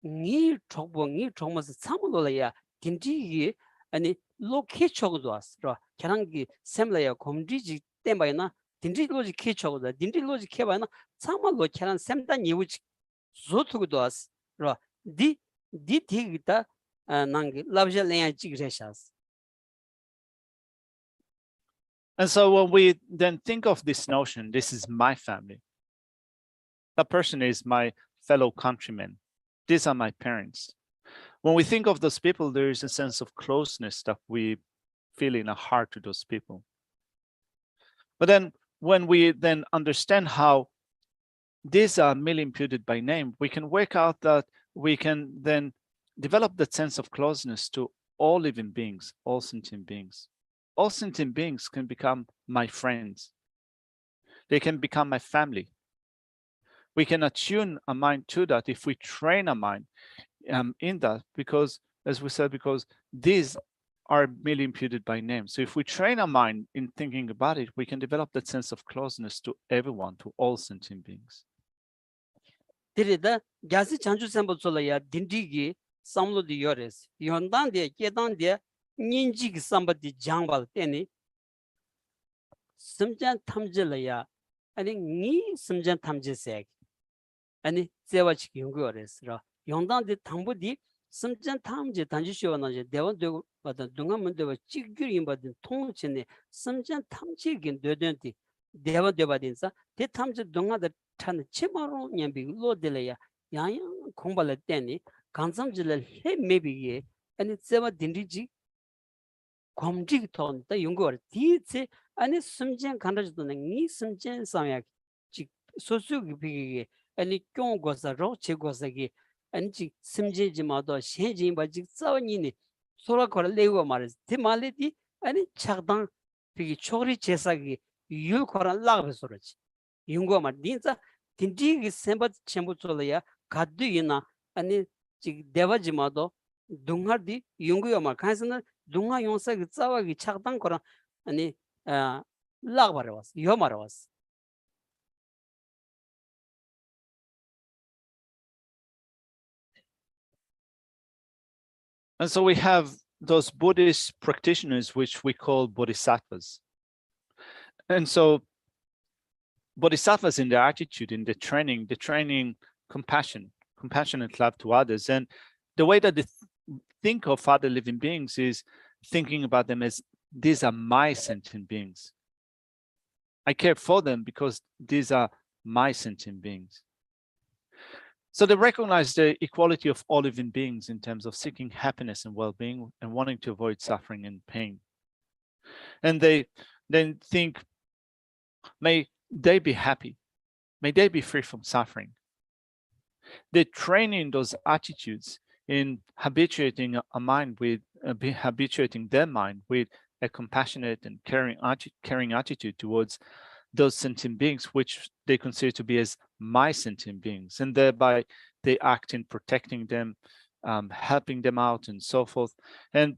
ni chogmo samalola ya kinji gi ani loke chogdo as ro jarangi semla ya komji tem바이나 딘지 로지 키쳐고다 딘지 로지 케바나 참말로 캐란 샘다 니우지 조투고도 아스 디 디기다 난기 라브젤레야 지그레샤스. And so when we then think of this notion, this is my family. That person is my fellow countrymen. These are my parents. When we think of those people, there is a sense of closeness that we feel in our heart to those people. But then when we then understand how these are merely imputed by name, we can work out that we can then develop that sense of closeness to all living beings, all sentient beings. All sentient beings can become my friends. They can become my family. We can attune a mind to that if we train a mind in that, because, as we said, because these are merely imputed by name. So if we train our mind in thinking about it, we can develop that sense of closeness to everyone, to all sentient beings. 데리다 가시 chanchu sembo solaya dindigi samlo di yores yondan de kedan de ninji gi samba di jangbal teni simjan tamjilaya ani ni simjan tamjisek ani zewa chi yungu yores ra yondan de tambu di simjan tamji danji shona je dewan de bada dunga munde wa chigyur imba din tong chene simjan tamji gin döden di dewa de badinsa de tamji dunga da 찬 치마로 냠비 로델이야 야야 공발을 때니 간sam질을 해 매비게 아니 제가 딘디지 검지 톤다 연구를 디체 아니 숨전 간다지도는 니 숨전 상약 지 소수기 비게 아니 경고사 로체고사기 아니 지 숨진지마도 신진 바지 싸우니니 소라코를 내고 말이지 디말리디 아니 착당 비기 초리 제사기 유코란 라베소르지 연구가 진짜 딘디기 셈바 첨부 졸이야 가드이나 아니 지 대바지마도 동하디 연구가 칸스는 동하 용사기 싸워기 착당 거라 아니 라바르와스 요마르와스 And so we have those Buddhist practitioners, which we call bodhisattvas. And so bodhisattvas in their attitude, in the training compassionate love to others. And the way that they think of other living beings is thinking about them as, these are my sentient beings. I care for them because these are my sentient beings. So they recognize the equality of all living beings in terms of seeking happiness and well-being and wanting to avoid suffering and pain. And they then think, may they be happy. May they be free from suffering. They're training those attitudes in habituating a mind with, habituating their mind with a compassionate and caring attitude towards those sentient beings, which they consider to be as my sentient beings. And thereby they act in protecting them, helping them out and so forth. And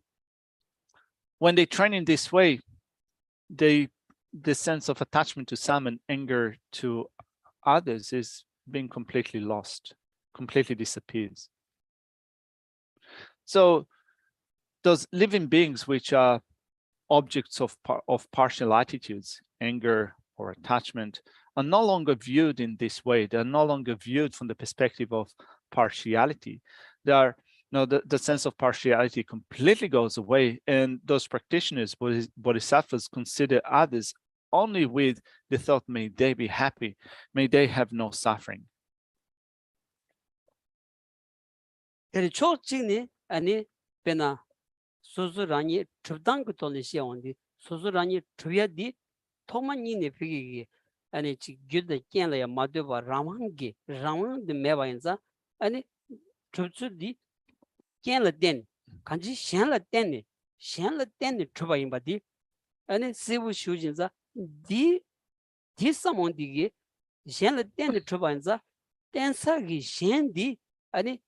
when they train in this way, the sense of attachment to some and anger to others is being completely lost, completely disappears. So those living beings, which are objects of partial attitudes, anger or attachment, are no longer viewed in this way. They're no longer viewed from the perspective of partiality. They are, the sense of partiality completely goes away, and those practitioners, bodhisattvas, consider others only with the thought, may they be happy, may they have no suffering. 아니 베나 소소라니 춥당 것도는 시원디 소소라니 추야디 토만이네 피기 아니 지 규데 깬라야 마데바 라망기 라망데 메바인자 아니 춥추디 깬라덴 간지 셴라덴니 추바인바디 아니 세부 슈진자 디 디사몬디기 셴라덴니 추바인자 댄사기 셴디 아니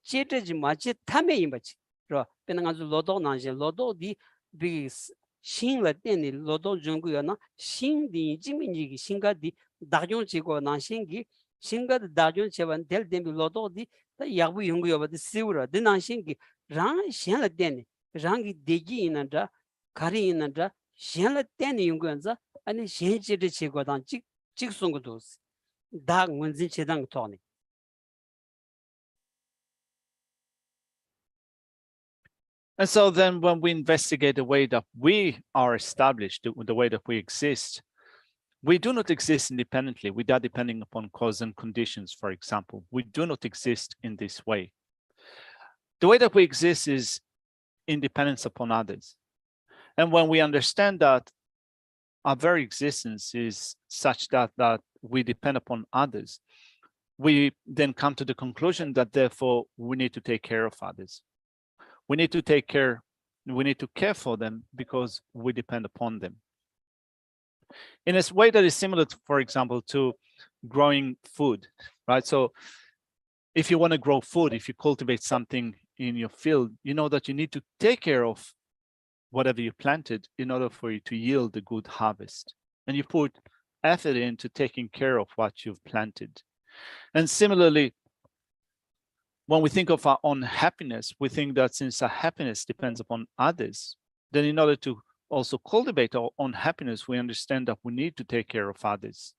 제트지 마치 탐에임바치 로 베나가주 로도 나제 로도디 비 신라 때니 로도 중구야나 신디 지민지기 신가디 다존지고 나신기 신가디 다존 제반 될 데미 로도디 다 야부 용구여바디 시우라 드나신기 랑 신라 때니 랑기 데기 이난다 가리 이난다 신라 때니 용구연자 아니 신지르 제고단 직송고도스 다 문진 제당 토니. And so then when we investigate the way that we are established, the way that we exist, we do not exist independently without depending upon cause and conditions, for example. We do not exist in this way. The way that we exist is independence upon others. And when we understand that our very existence is such that we depend upon others, we then come to the conclusion that therefore we need to take care of others. We need to take care We need to care for them because we depend upon them. In a way that is similar, to, for example, to growing food, right? So if you want to grow food, if you cultivate something in your field, you know that you need to take care of whatever you planted in order for you to yield a good harvest. And you put effort into taking care of what you've planted. And similarly, when we think of our own happiness, we think that since our happiness depends upon others, then in order to also cultivate our own happiness, we understand that we need to take care of others.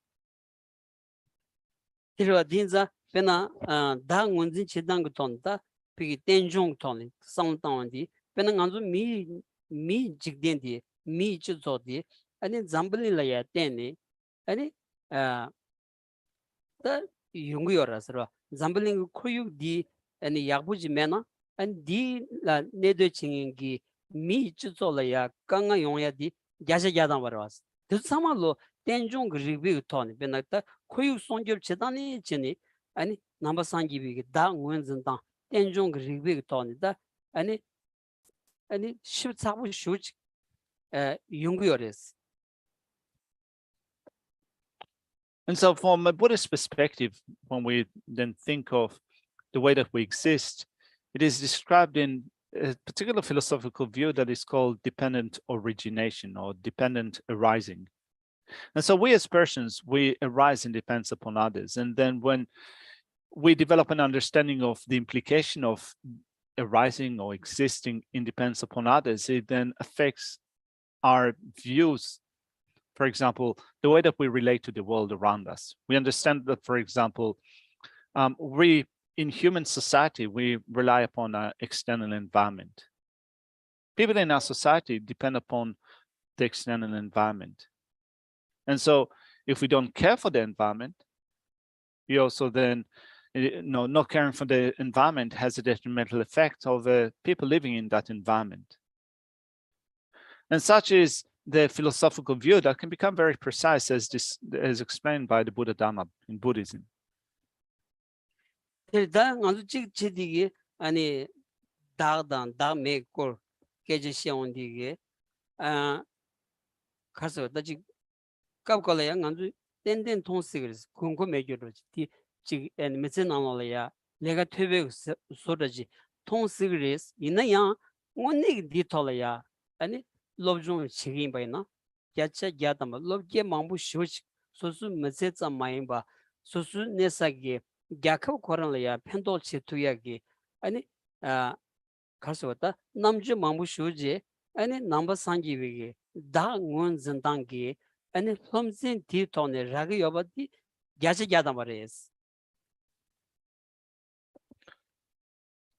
Tiro dinza pena da ngunzin chidang tonda pi tenjong toni sang tawandi pena nganzu mi jigden di mi chizo di ani zambali la ya teni ani da yungu yorasro zambali koyu di ani yakbuji mena ani di la nedo chingi mi chizo la ya kanga yongya di gyasha gyadang warwas 그 사말로 tenjong ribi toni benakta koyu songyol chedani chini ani number sangibi da ngwenzinda tenjong ribi toni da ani shibtsabu shuj yunguyores. And so from a Buddhist perspective, when we then think of the way that we exist, it is described in a particular philosophical view that is called dependent origination or dependent arising. And so we as persons, we arise and depends upon others. And then when we develop an understanding of the implication of arising or existing in depends upon others, it then affects our views. For example, the way that we relate to the world around us. We understand that, for example, we in human society, we rely upon our external environment. People in our society depend upon the external environment. And so if we don't care for the environment, we also then, not caring for the environment has a detrimental effect of people living in that environment. And such is the philosophical view that can become very precise as explained by the Buddha Dharma in Buddhism. 다 nganzu chik chidigi ani dagdan da mekor Geshe ondigi 가서 다지 갑걸이야 nganzu 땡땡 통식을 공고 매겨로 지 메세나노야 내가 퇴백 소르지 통식을 이나야 원내 디톨이야 아니 롭중 지긴 바이나 야차 야담 롭게 망부 쇼치 소수 메세자 마임바 소수 내사게 야컵 코란이야 펜돌 치투야기 아니 가서 왔다 남주 망부 쇼지 아니 넘버 상기비게 다 원전당기 아니 홈신 디톤에 라기 여바디 야차 야담 말이스.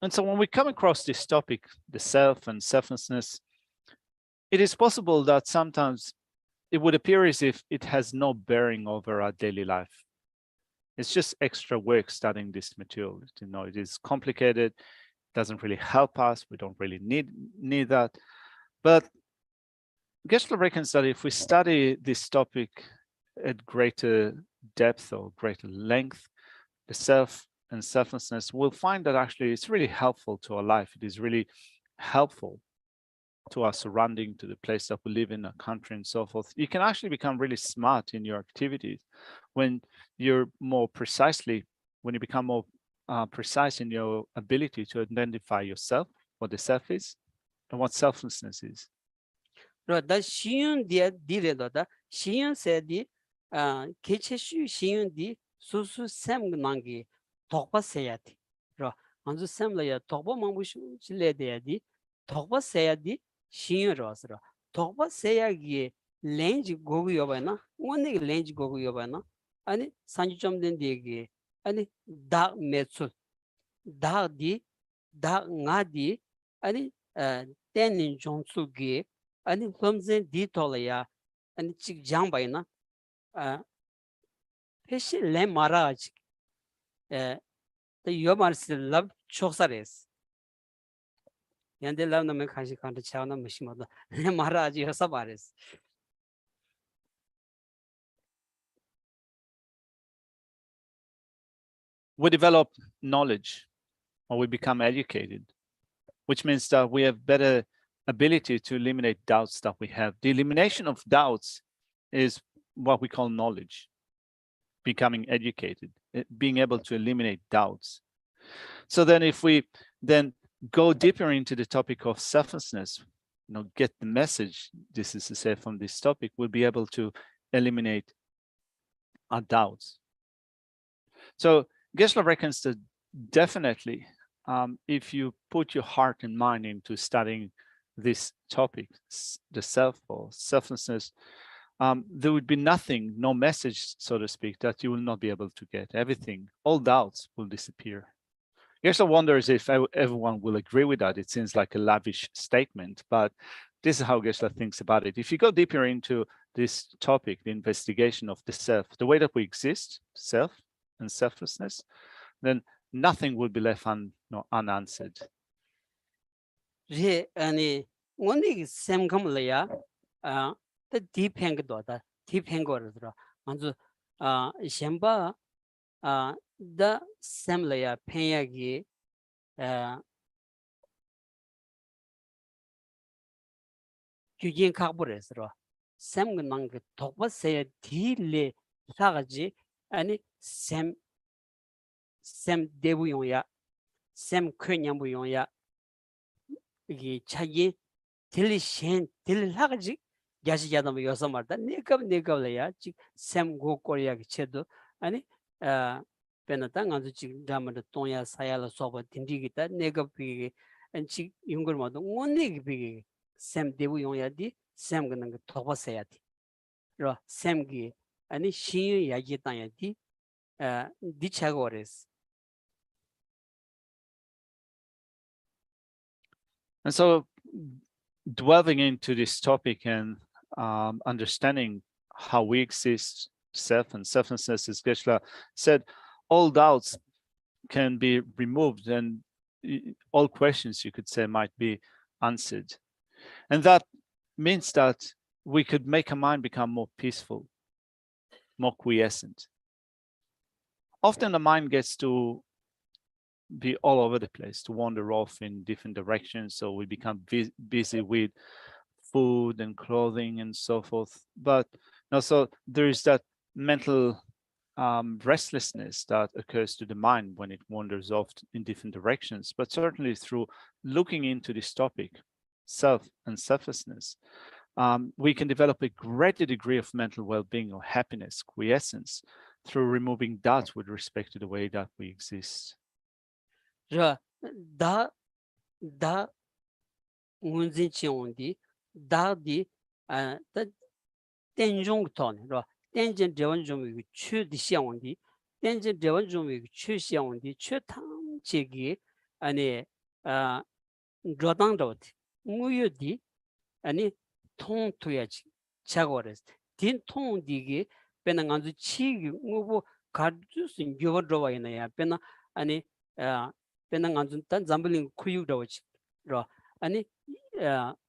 And so when we come across this topic, the self and selflessness, it is possible that sometimes it would appear as if it has no bearing over our daily life. It's just extra work studying this material. It is complicated, doesn't really help us. We don't really need that. But Geshe reckons that if we study this topic at greater depth or greater length, the self and selflessness, we'll find that actually it's really helpful to our life. It is really helpful to our surrounding, to the place that we live in, our country, and so forth. You can actually become really smart in your activities when you're more precisely, when you become more precise in your ability to identify yourself, what the self is, and what selflessness is. 다 시윤 디레도다 시윤 세디 개체슈 시윤디 수수 샘난기 독바세야디 로 안주 샘라야 독바 망부슈 실레데야디 독바세야디 시윤로스로 독바세야기 렌지 고고 여바나 원네 렌지 고고 여바나 아니 산주점 된 데기 아니 다 메출 다디 다 나디 아니 텐닌 종수기 아니 홈zen 디톨이야 아니 직 장바이나 페시 레 마라지 더 요마르스 럽 초사레스 yan데 럽나면 간시 간다 차나 무시마다 레 마라지 여사바레스. We develop knowledge or we become educated, which means that we have better ability to eliminate doubts that we have. The elimination of doubts is what we call knowledge, becoming educated, being able to eliminate doubts. So then if we then go deeper into the topic of selflessness, get the message, this is to say, from this topic, we'll be able to eliminate our doubts. So Geshe reckons that definitely, if you put your heart and mind into studying this topic, the self or selflessness, there would be nothing, no message, so to speak, that you will not be able to get. Everything, all doubts will disappear. Geshe wonders if everyone will agree with that. It seems like a lavish statement, but this is how Geshe thinks about it. If you go deeper into this topic, the investigation of the self, the way that we exist, self and selflessness, then nothing will be left unanswered. 제 아니 원리 샘컴을야 the deep hang도다 deep hango를 들어 먼저 셴바 the seml야 팽야기 규진 각보레스로 샘근만 그 독버세야 딜레 사가지 아니 샘 대부용야 샘 큰양부용야 이게 차기 딜리신 딜하가지 야시야도 뭐 여서 말다 내가래야 지 샘고 코리아기 체도 아니 베나당 아주 지금 담을 동야 사야로 소바 딘디기다 내가 비게 안치 용걸 모두 원내기 비게 샘 대부 용야디 샘 그는 거 도바세야디 로 샘기 아니 신유 야기 땅야디 디차고레스. And so delving into this topic and understanding how we exist, self and selflessness, as Geshe said, all doubts can be removed and all questions, you could say, might be answered. And that means that we could make a mind become more peaceful, more quiescent. Often the mind gets to be all over the place, to wander off in different directions. So we become busy with food and clothing and so forth. But also there is that mental restlessness that occurs to the mind when it wanders off in different directions. But certainly through looking into this topic, self and selflessness, we can develop a greater degree of mental well-being or happiness, quiescence, through removing doubts with respect to the way that we exist. 다 문진치온디 다디 다 땡종톤 로 땡진 대원종이 추디시온디 땡진 대원종이 추시온디 추탐지기 아니 로당도트 무유디 아니 통투야지 차고레스 딘 통디기 베는 아주 치기 무보 가주스 교버드와이나야 베나 아니 베는 아주 단 잠블링 쿠유도치 로 아니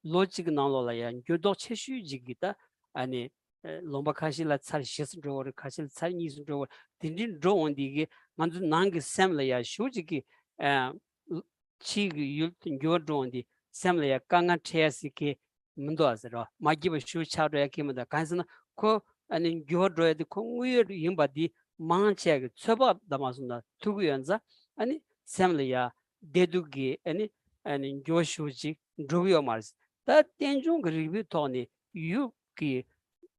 로직 나올라야 교도 체슈지기다 아니 롬바카실라 살 시스드로 카실 살 니스드로 딘딘 드론디기 만주 난게 샘라야 쇼지기 치기 율튼 교드론디 샘라야 강가 체스기 문도아스로 마기버 쇼차로야 기마다 간스나 코 아니 교드로에디 공우여 임바디 망체가 처바 담아선다 투구연자 아니 샘라야 데두기 아니 교쇼지 드로비오 마르스 다 텐종 그리비 토니 유기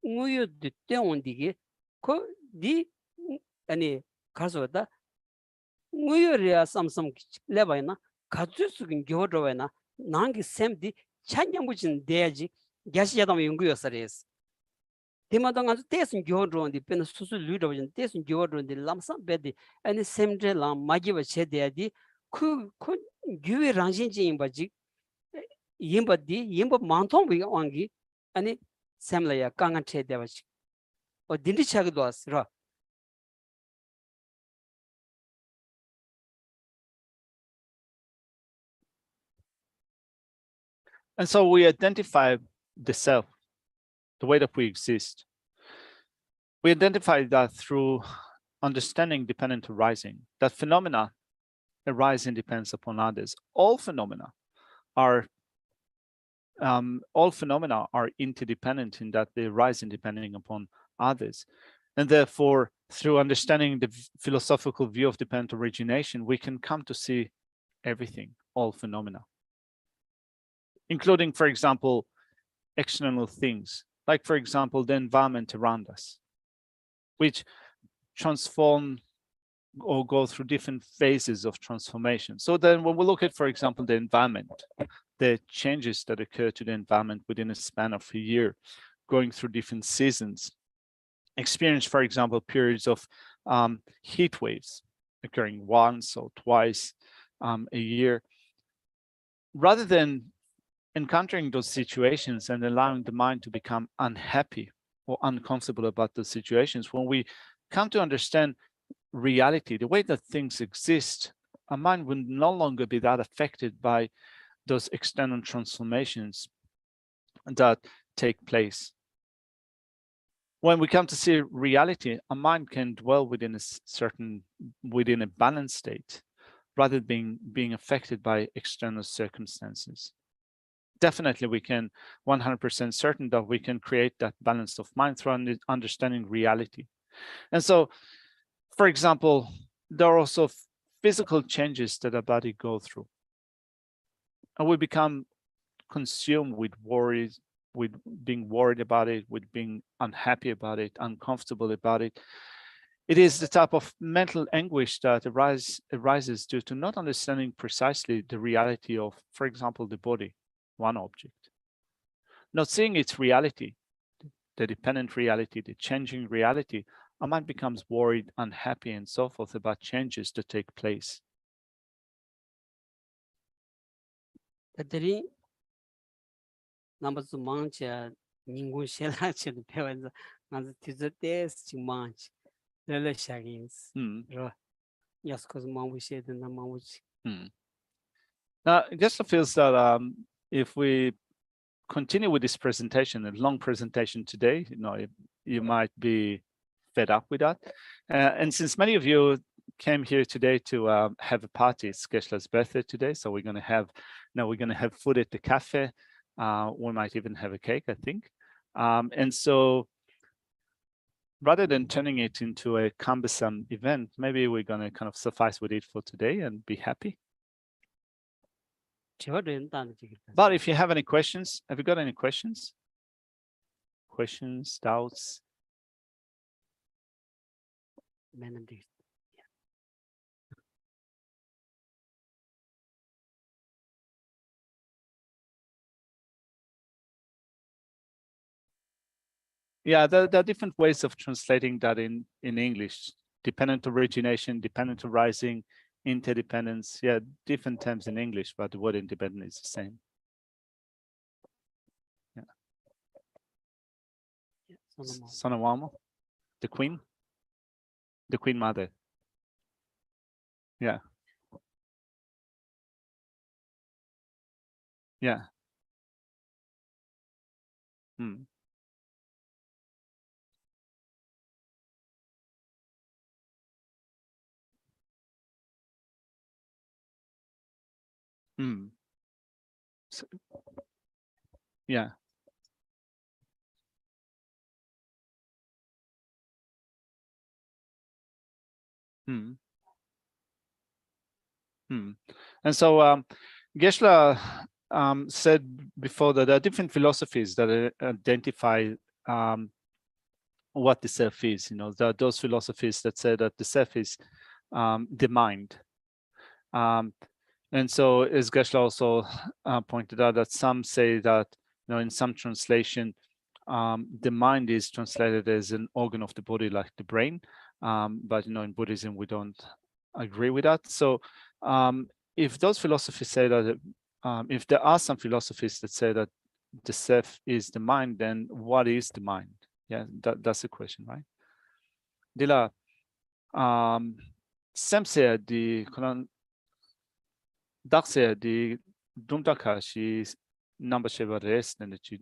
우유 때온디게 코디 아니 가서다 우유리아 삼삼 레바이나 가주스긴 교드로에나 난기 샘디 찬양부진 대야지 야시야담 연구였어레스 대마당 아주 대선 교드로인데 변 수술 루더진 대선 교드로인데 람삼 베디 아니 샘드라 마기바 체대야디 그 규의 랑신진 바지 임바디 임바 만통 비가 왕기 아니 샘라야 강한 체대바지 딘디차기도 왔으라. And so we identify the self, the way that we exist. We identify that through understanding dependent arising, that phenomena arising depends upon others. All phenomena are all phenomena are interdependent in that they arise depending upon others. And therefore, through understanding the philosophical view of dependent origination, we can come to see everything, all phenomena, including, for example, external things, like, for example, the environment around us, which transform or go through different phases of transformation. So then when we look at, for example, the environment, the changes that occur to the environment within a span of a year, going through different seasons, experience, for example, periods of heat waves occurring once or twice a year. Rather than encountering those situations and allowing the mind to become unhappy or uncomfortable about those situations, when we come to understand reality, the way that things exist, our mind will no longer be that affected by those external transformations that take place. When we come to see reality, our mind can dwell within a balanced state, rather than being affected by external circumstances. Definitely, we can 100% certain that we can create that balance of mind through understanding reality. And so, for example, there are also physical changes that our body go through. And we become consumed with worries, with being worried about it, with being unhappy about it, uncomfortable about it. It is the type of mental anguish that arises due to not understanding precisely the reality of, for example, the body, one object. Not seeing its reality, the dependent reality, the changing reality, our mind becomes worried, unhappy, and so forth about changes that take place. 그들이 남아서 망치 인공 셀라치도 배워서 나서 뒤졌대스 지금 망치 렐레샤긴스 로 야스코스 망부시에도 나 망부시. Now, it just feels that if we continue with this presentation, a long presentation today, you might be fed up with that. And since many of you came here today to have a party, it's Geshe's birthday today, so we're going to have food at the cafe. We might even have a cake, I think. And so, rather than turning it into a cumbersome event, maybe we're going to kind of suffice with it for today and be happy. But if you have any questions, have you got any questions? Questions, doubts? Yeah, there are different ways of translating that in English. Dependent origination, dependent arising, interdependence. Yeah, different terms in English, but the word independent is the same. Yeah. Sonawamo, the queen mother. Yeah. Yeah. So, yeah. And so Geshe said before that there are different philosophies that identify what the self is. There are those philosophies that say that the self is the mind. And so, as Geshe also pointed out, that some say that in some translation, the mind is translated as an organ of the body, like the brain. But in Buddhism, we don't agree with that. So, if those philosophies say that, if there are some philosophies that say that the self is the mind, then what is the mind? Yeah, that's the question, right? Dila, semse di konan dakse di dumdaka shi number sheba res ne chi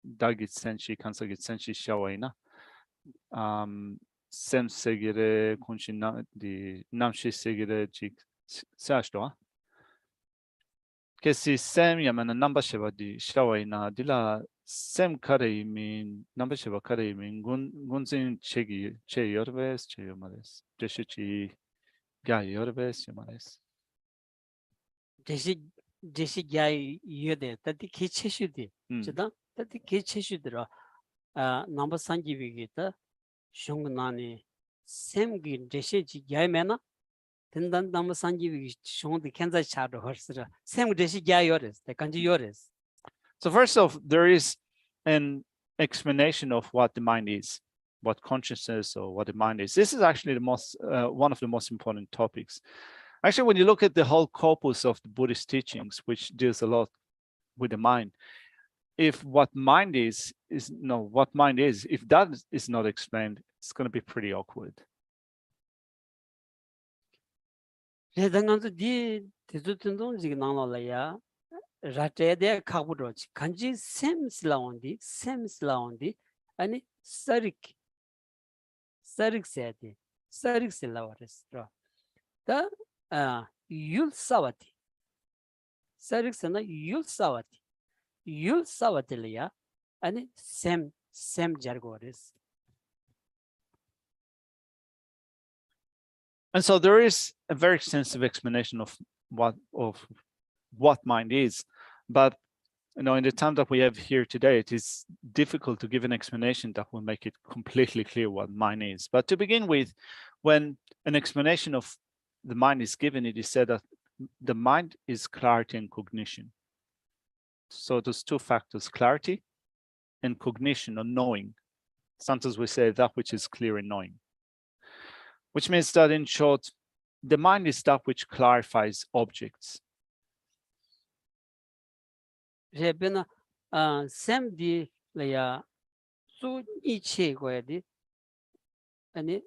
dagit senshi kansagit senshi shawaina. Semse gire kunshin di namshi segire chik sashto. Kesi sem yaman number sheba di shawai na dila sem kare min number sheba kare min gunzin chegi che yorves che yomales. Geshe chi ga yorves yomales. Geshe gyai yode tati kicheshudi chida tati kicheshudira number sanjibi ta shungnani sem gi geshe ji gyai mena tendan number sanjibi shungdi kenza chado horsira sem geshe gyai yores te kanji yores. So first off, there is an explanation of what the mind is, what consciousness or what the mind is. This is actually the most one of the most important topics. Actually, when you look at the whole corpus of the Buddhist teachings, which deals a lot with the mind, if what mind is what mind is, if that is not explained, it's going to be pretty awkward. Ratede kaburoch kanji sems laondi ani sarik seti sarik silawars da yul sawati sarik sana yul sawati liya ani sem jargores. And so there is a very extensive explanation of what mind is, but in the time that we have here today, it is difficult to give an explanation that will make it completely clear what mind is. But to begin with, when an explanation of the mind is given, it is said that the mind is clarity and cognition. So those two factors, clarity and cognition, or knowing. Sometimes we say that which is clear and knowing, which means that in short, the mind is that which clarifies objects. Rebena sem di leya su ichi goedi ani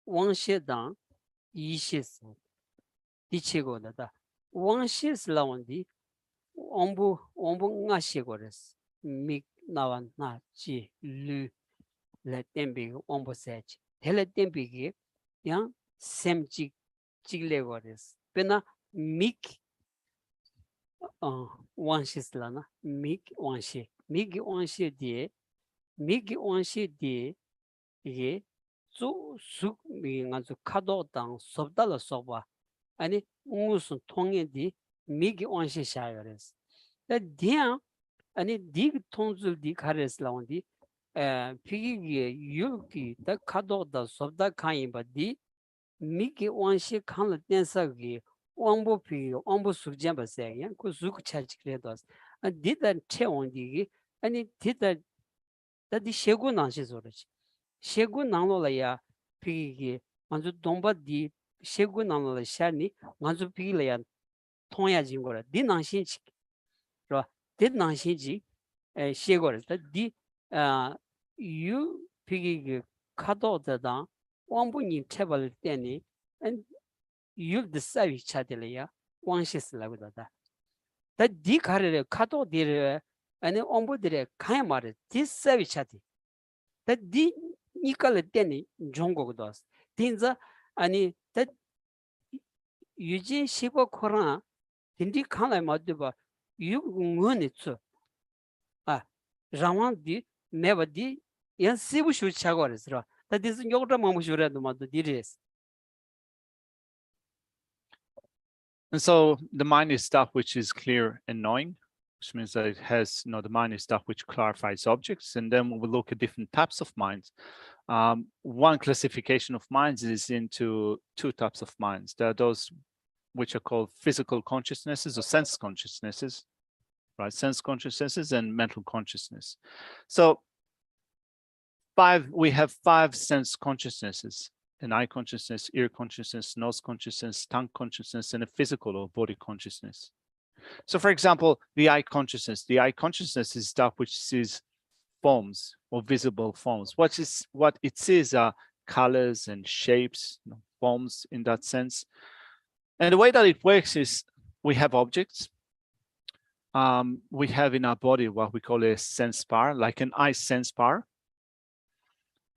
wangshe dan yishis ichi goda da wangshis lawandi ombu ngashi gores mik nawan na chi lu le tembi ombu sech hele tembi gi yang sem chigle gores pena mik wanshis lana mik wanshi die ye su mi ngazu kado dang sobdala soba ani musun tongye di mik wanshi shayores da dia ani dig tonzul di kares lawandi pigi yuki da kado da sobda kain ba di mik wanshi kanla tensa gi Ombo pi ombo surjamba sayang ku zuk chachikre dos dida cheondi ani dida di shegu nanshi zorach shegu nanglo la ya pi manzu domba di shegu nanglo la shani manzu pi la ya tonya jingora di nangshin chi ro di nangshin ji shegora di yu pi kado da ombo ni tebal teni and you'll decide each other wanshis laguda da di kare kato dire ani ombo dire kaya mare this service chati da di nikal teni jongo dos tinza ani da yuji shibo kora tindi kala madba yu ngoni tsu rawan di neva di yan sibu shu chagores ra da dis yogda mamu shura do madu dires. And so the mind is that which is clear and knowing, which means that it has, the mind is that which clarifies objects. And then we'll look at different types of minds. One classification of minds is into two types of minds. There are those which are called physical consciousnesses or sense consciousnesses, right? Sense consciousnesses and mental consciousness. So we have 5 sense consciousnesses: an eye consciousness, ear consciousness, nose consciousness, tongue consciousness, and a physical or body consciousness. So for example, the eye consciousness is that which sees forms or visible forms. What it sees are colors and shapes, forms in that sense. And the way that it works is we have objects. We have in our body what we call a sense power, like an eye sense power,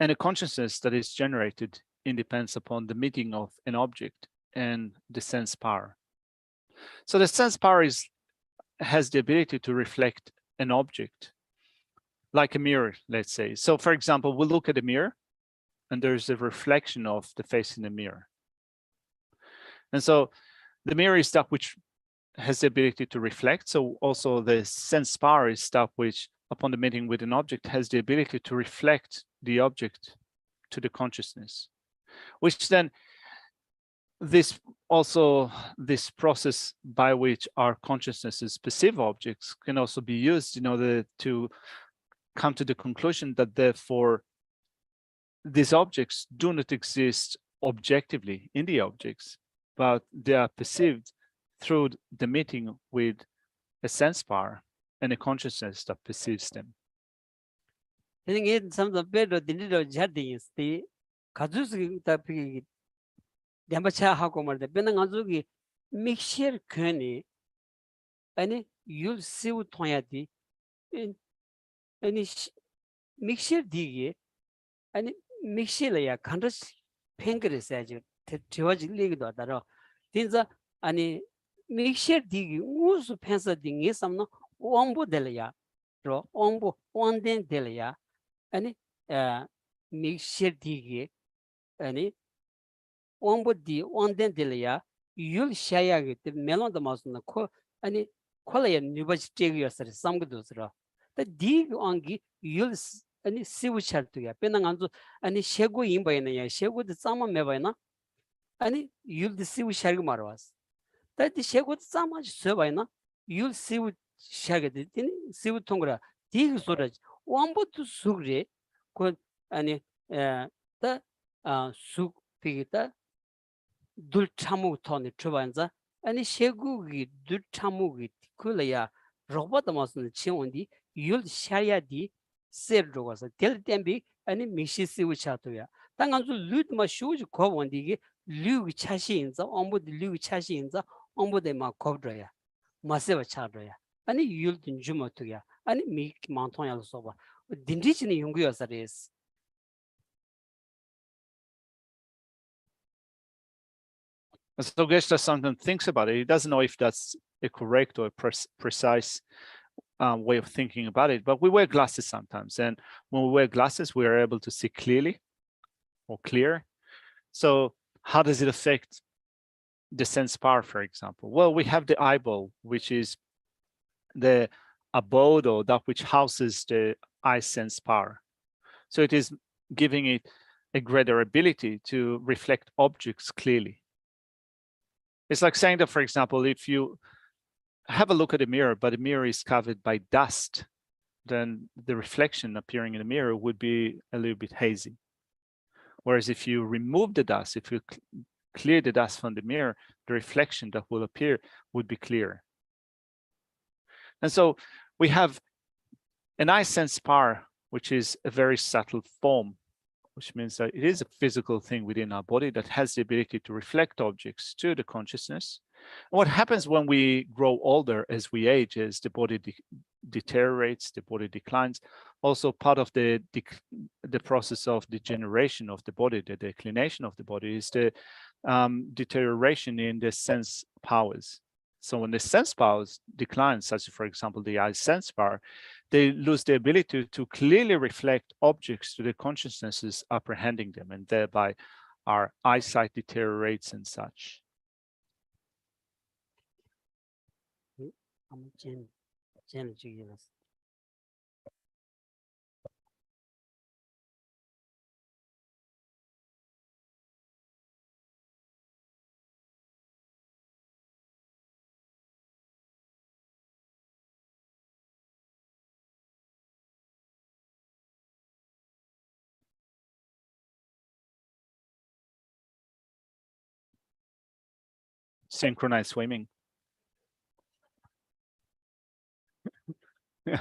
and a consciousness that is generated depends upon the meeting of an object and the sense power. So the sense power is has the ability to reflect an object, like a mirror, let's say. So for example, we'll look at a mirror and there's a reflection of the face in the mirror. And so the mirror is stuff which has the ability to reflect. So also the sense power is stuff which, upon the meeting with an object, has the ability to reflect the object to the consciousness, which then this process by which our consciousnesses perceive objects can also be used in order to come to the conclusion that therefore these objects do not exist objectively in the objects, but they are perceived through the meeting with a sense power and a consciousness that perceives them. I think in some of the better the is the Kazuki tapi Damacha Hakomar, the Benangazuki mixture Kerney, and you'll see what Toyati in any mixture digi, and mixture ya countries pancreas as you theology league daughter. Things are any mixture digi, who's pensa ding is some no ombo delia, draw ombo one den delia, and mixture digi, any ombo di one den delia, you'll share the melon the mouse in the co any quality nubaj take yourself some good. The dig ongi you'll any see which are to ya penanganzo any shego in by na shego the sama mevana any you'll the see which shag marwas. That the shego sama survina you'll see what shag the see what tongra dig soraj ombo to sugre could any the sug pigita dul chamu toni chubanza ani shegugi dul chamugi kulaya robot masn chiwondi yul sharia di ser rogosa tel tembi ani mishisi uchatoya tanganzu lut ma shuj kowondi gi lu chashi inza ombo lu chashi inza ombo de ma kobroya maseba chadroya ani yul din jumotuya ani mi manton yal soba dindichini yungu yasares. So Geshe sometimes thinks about it. He doesn't know if that's a correct or a precise way of thinking about it, but we wear glasses sometimes. And when we wear glasses, we are able to see clearly or clear. So how does it affect the sense power, for example? Well, we have the eyeball, which is the abode or that which houses the eye sense power. So it is giving it a greater ability to reflect objects clearly. It's like saying that, for example, if you have a look at a mirror, but the mirror is covered by dust, then the reflection appearing in the mirror would be a little bit hazy. Whereas if you remove the dust, if you clear the dust from the mirror, the reflection that will appear would be clear. And so we have an eye sense power, which is a very subtle form, which means that it is a physical thing within our body that has the ability to reflect objects to the consciousness. And what happens when we grow older as we age is the body deteriorates, the body declines. Also part of the process of degeneration of the body, the declination of the body is the deterioration in the sense powers. So when the sense powers decline, such as, for example, the eye sense power, they lose the ability to clearly reflect objects to the consciousnesses apprehending them, and thereby our eyesight deteriorates and such. Synchronized swimming. As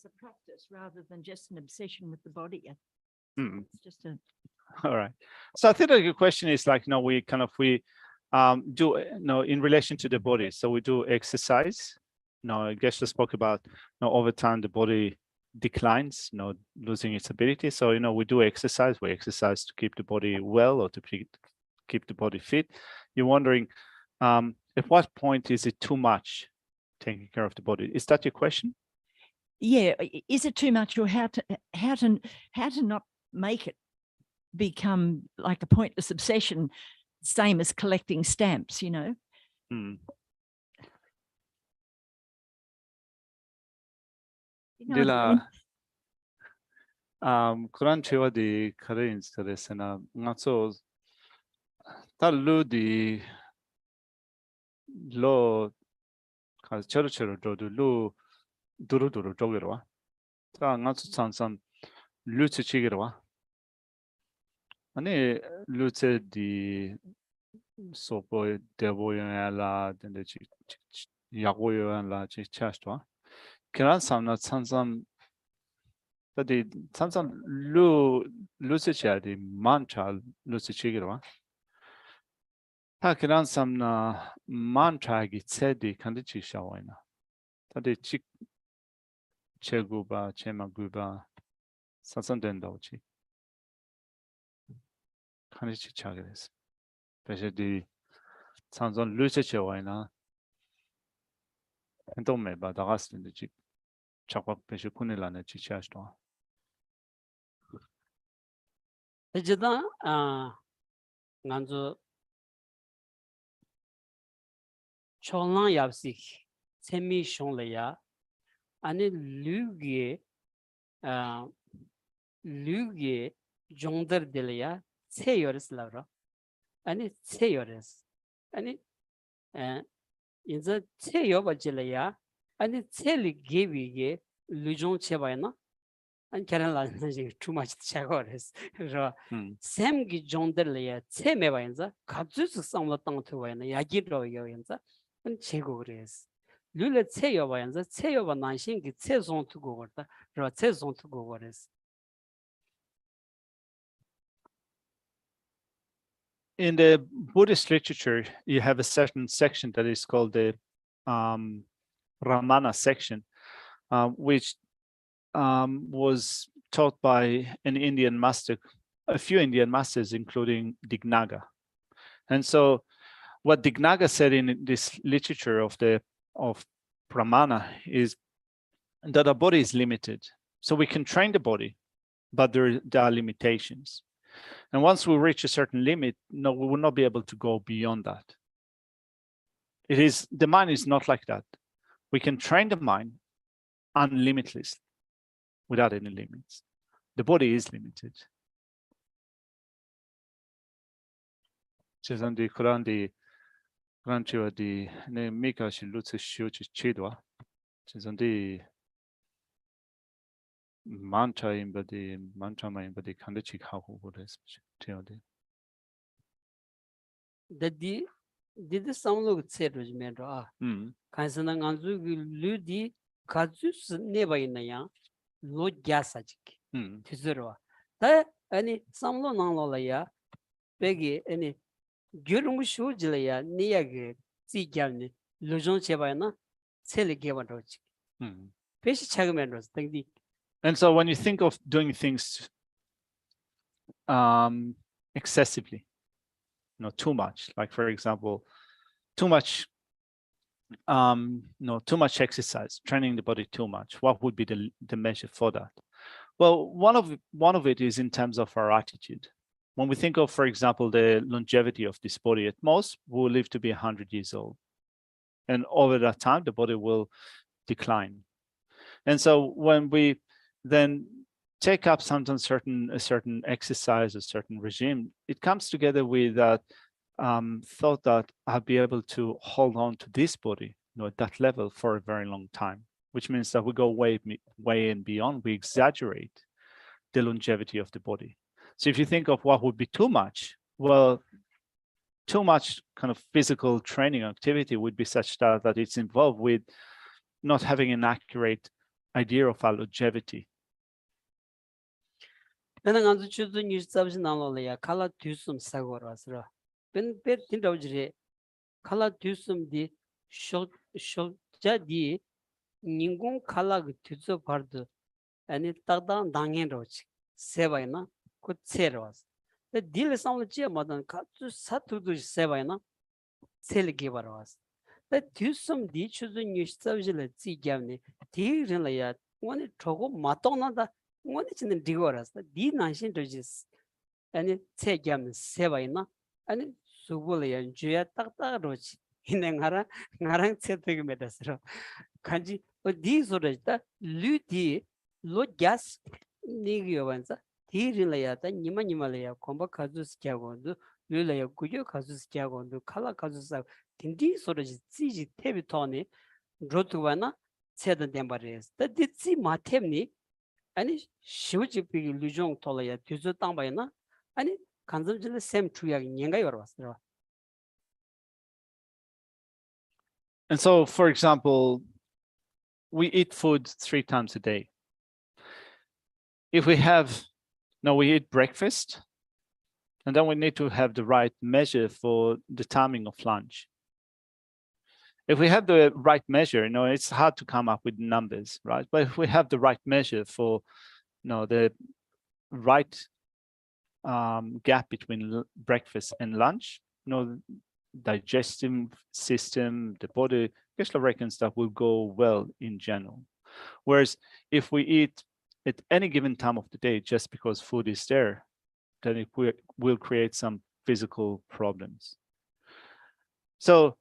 a practice rather than just an obsession with the body. It's just a All right. So I think that your question is like, we do, in relation to the body. So we do exercise. I guess I spoke about, over time the body declines, losing its ability. So, we do exercise. We exercise to keep the body well or to keep the body fit. You're wondering, at what point is it too much taking care of the body? Is that your question? Yeah. Is it too much, or how to not make it become like a pointless obsession, same as collecting stamps, Dila Quran chewa di karin sena ngaso talu di lo ka chero do lu duru jogero ta ngaso sansan lu chigero ani lu di sopo deboyo la de yagoyo la chi chasto kiran samna sansan tadi sansan lu chicha di mantra lu chigero 타 kiran samna mantra gi tsedi kandi chi shawaina tadi chi cheguba chemaguba sansan denda uchi kandi chi chagres peshe di sansan lu chicha waina ento me ba dagas denda chi chakwa peshe kunilane chi chashto Ejida nganzo cholang yapsik semi shonleya ani luge jongder delya tseyoris lavra ani tseyoris ani inza tseyoba jelya ani tseli gewige lujong chebayna and Karen too much chagores. Sam gi jonderle tse mebayenza katsus samla tang to wayna yagiro yoyenza and chegores. Lule tse yobayenza tse yoba nanshin gi tse zon to go orda ro tse zon to go ores. In the Buddhist literature, you have a certain section that is called the Ramana section, which was taught by an Indian master, a few Indian masters, including Dignaga. And so what Dignaga said in this literature of Pramana is that our body is limited. So we can train the body, but there are limitations. And once we reach a certain limit, we will not be able to go beyond that. The mind is not like that. We can train the mind unlimitlessly, without any limits. The body is limited. Chezandi Kurandi Granchua di ne Mika Shilutsu Shuchi Chidwa. Chezandi mantra imbadi Kandachi Hahu Buddhist Teodi. Dadi did some look said Rajmendra. Kansana Anzu Ludi Kazus never in a young. Lo gasajik tizerwa ta ani samlo nanglo ya begi ani gyurung shujile ya niyage si gyalni lojon chebayna sele gewanroch peshi chagmenros tangdi. And so when you think of doing things excessively, too much, like for example, too much too much exercise, training the body too much, what would be the measure for that? Well, one of it is in terms of our attitude. When we think of, for example, the longevity of this body, at most we'll live to be 100 years old, and over that time the body will decline. And so when we then take up sometimes a certain exercise, a certain regime, it comes together with that thought that I'll be able to hold on to this body, at that level for a very long time, which means that we go way and beyond. We exaggerate the longevity of the body. So if you think of what would be too much, well, too much kind of physical training activity would be such that it's involved with not having an accurate idea of our longevity. Then another choose the news service naloya, color to some sagorasra. Ben bet in dojre, color to some di short jadi ningun color to the part and it tagdan dangen roach. Sevaina could say was. The deal is only Gemadan cut to Satu Sevaina, Sel giver was. The Tusum di choose the news service at sea Gavni, Tigrinlaya, one it trogo matona the one is in the digoras, the D nation dodges. And it say Gam Sevaina, and it Subulia and Juya Tata Roach. In Angara, Narang said to Medasro. Kanji, but these orders the Ludi, Lord Gas, Nigiovanza, Tirilata, Nima Nimalaya, Comba Kazus Kiagondo, Lulaya, Guyo Kazus Kiagondo, Kala Kazusa, Tindi orders, Ziji Tebitoni, Rotuvana, said the Dembares. That did see Matemni, and Shuji Lujong Tolaya, Tuzo Tambayana, and it consumption the same tree in Yangayoras. And so, for example, we eat food 3 times a day. If we eat breakfast, and then we need to have the right measure for the timing of lunch. If we have the right measure, it's hard to come up with numbers, right? But if we have the right measure for, the right gap between breakfast and lunch, digestive system, the body, Geshe reckons that will go well in general. Whereas if we eat at any given time of the day just because food is there, then it will create some physical problems. So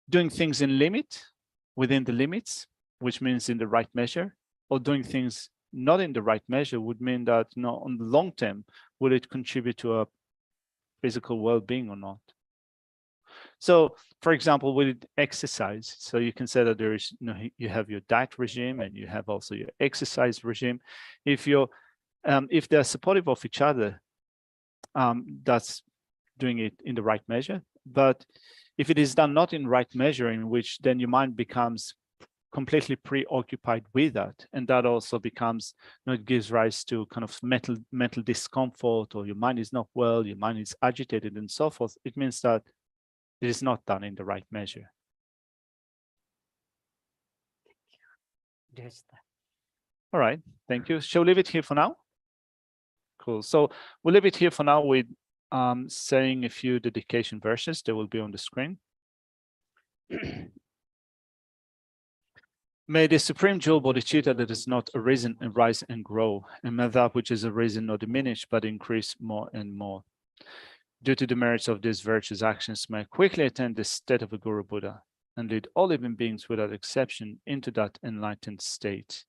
doing things within the limits, which means in the right measure, or doing things not in the right measure would mean that, on the long term, will it contribute to a physical well-being or not? So, for example, with exercise, so you can say that there is, you have your diet regime and you have also your exercise regime. If they're supportive of each other, that's doing it in the right measure. But if it is done not in right measure, in which then your mind becomes completely preoccupied with that, and that also becomes, it gives rise to kind of mental discomfort, or your mind is not well, your mind is agitated and so forth. It means that it is not done in the right measure. All right, thank you. Shall we leave it here for now? Cool. So we'll leave it here for now with saying a few dedication verses. They will be on the screen. May the supreme jewel bodhicitta that has not arisen and rise and grow, and may that which has arisen not diminish but increase more and more. Due to the merits of these virtuous actions, may I quickly attain the state of a Guru Buddha and lead all living beings without exception into that enlightened state.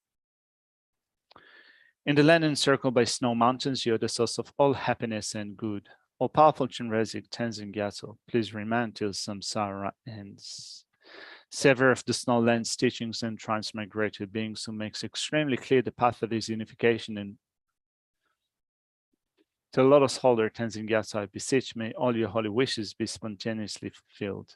In the land encircled by snow mountains, you are the source of all happiness and good. O powerful Chenrezig Tenzin Gyatso, please remain till samsara ends. Sever of the snowlands teachings and transmigrated beings who makes extremely clear the path of this unification, and to the lotus holder Tenzin Gyatso, I beseech, may all your holy wishes be spontaneously fulfilled.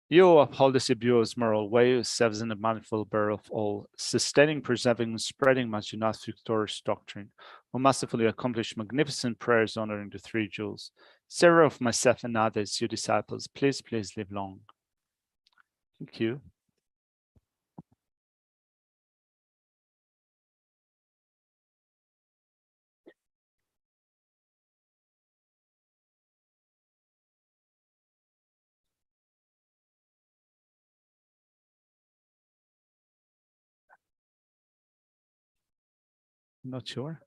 You uphold the Sibyu's moral way, who serves in the manifold bearer of all, sustaining, preserving, and spreading Majjunath's victorious doctrine, who masterfully accomplished magnificent prayers honoring the 3 jewels. Sarah of myself and others, your disciples, please live long. Thank you. Not sure.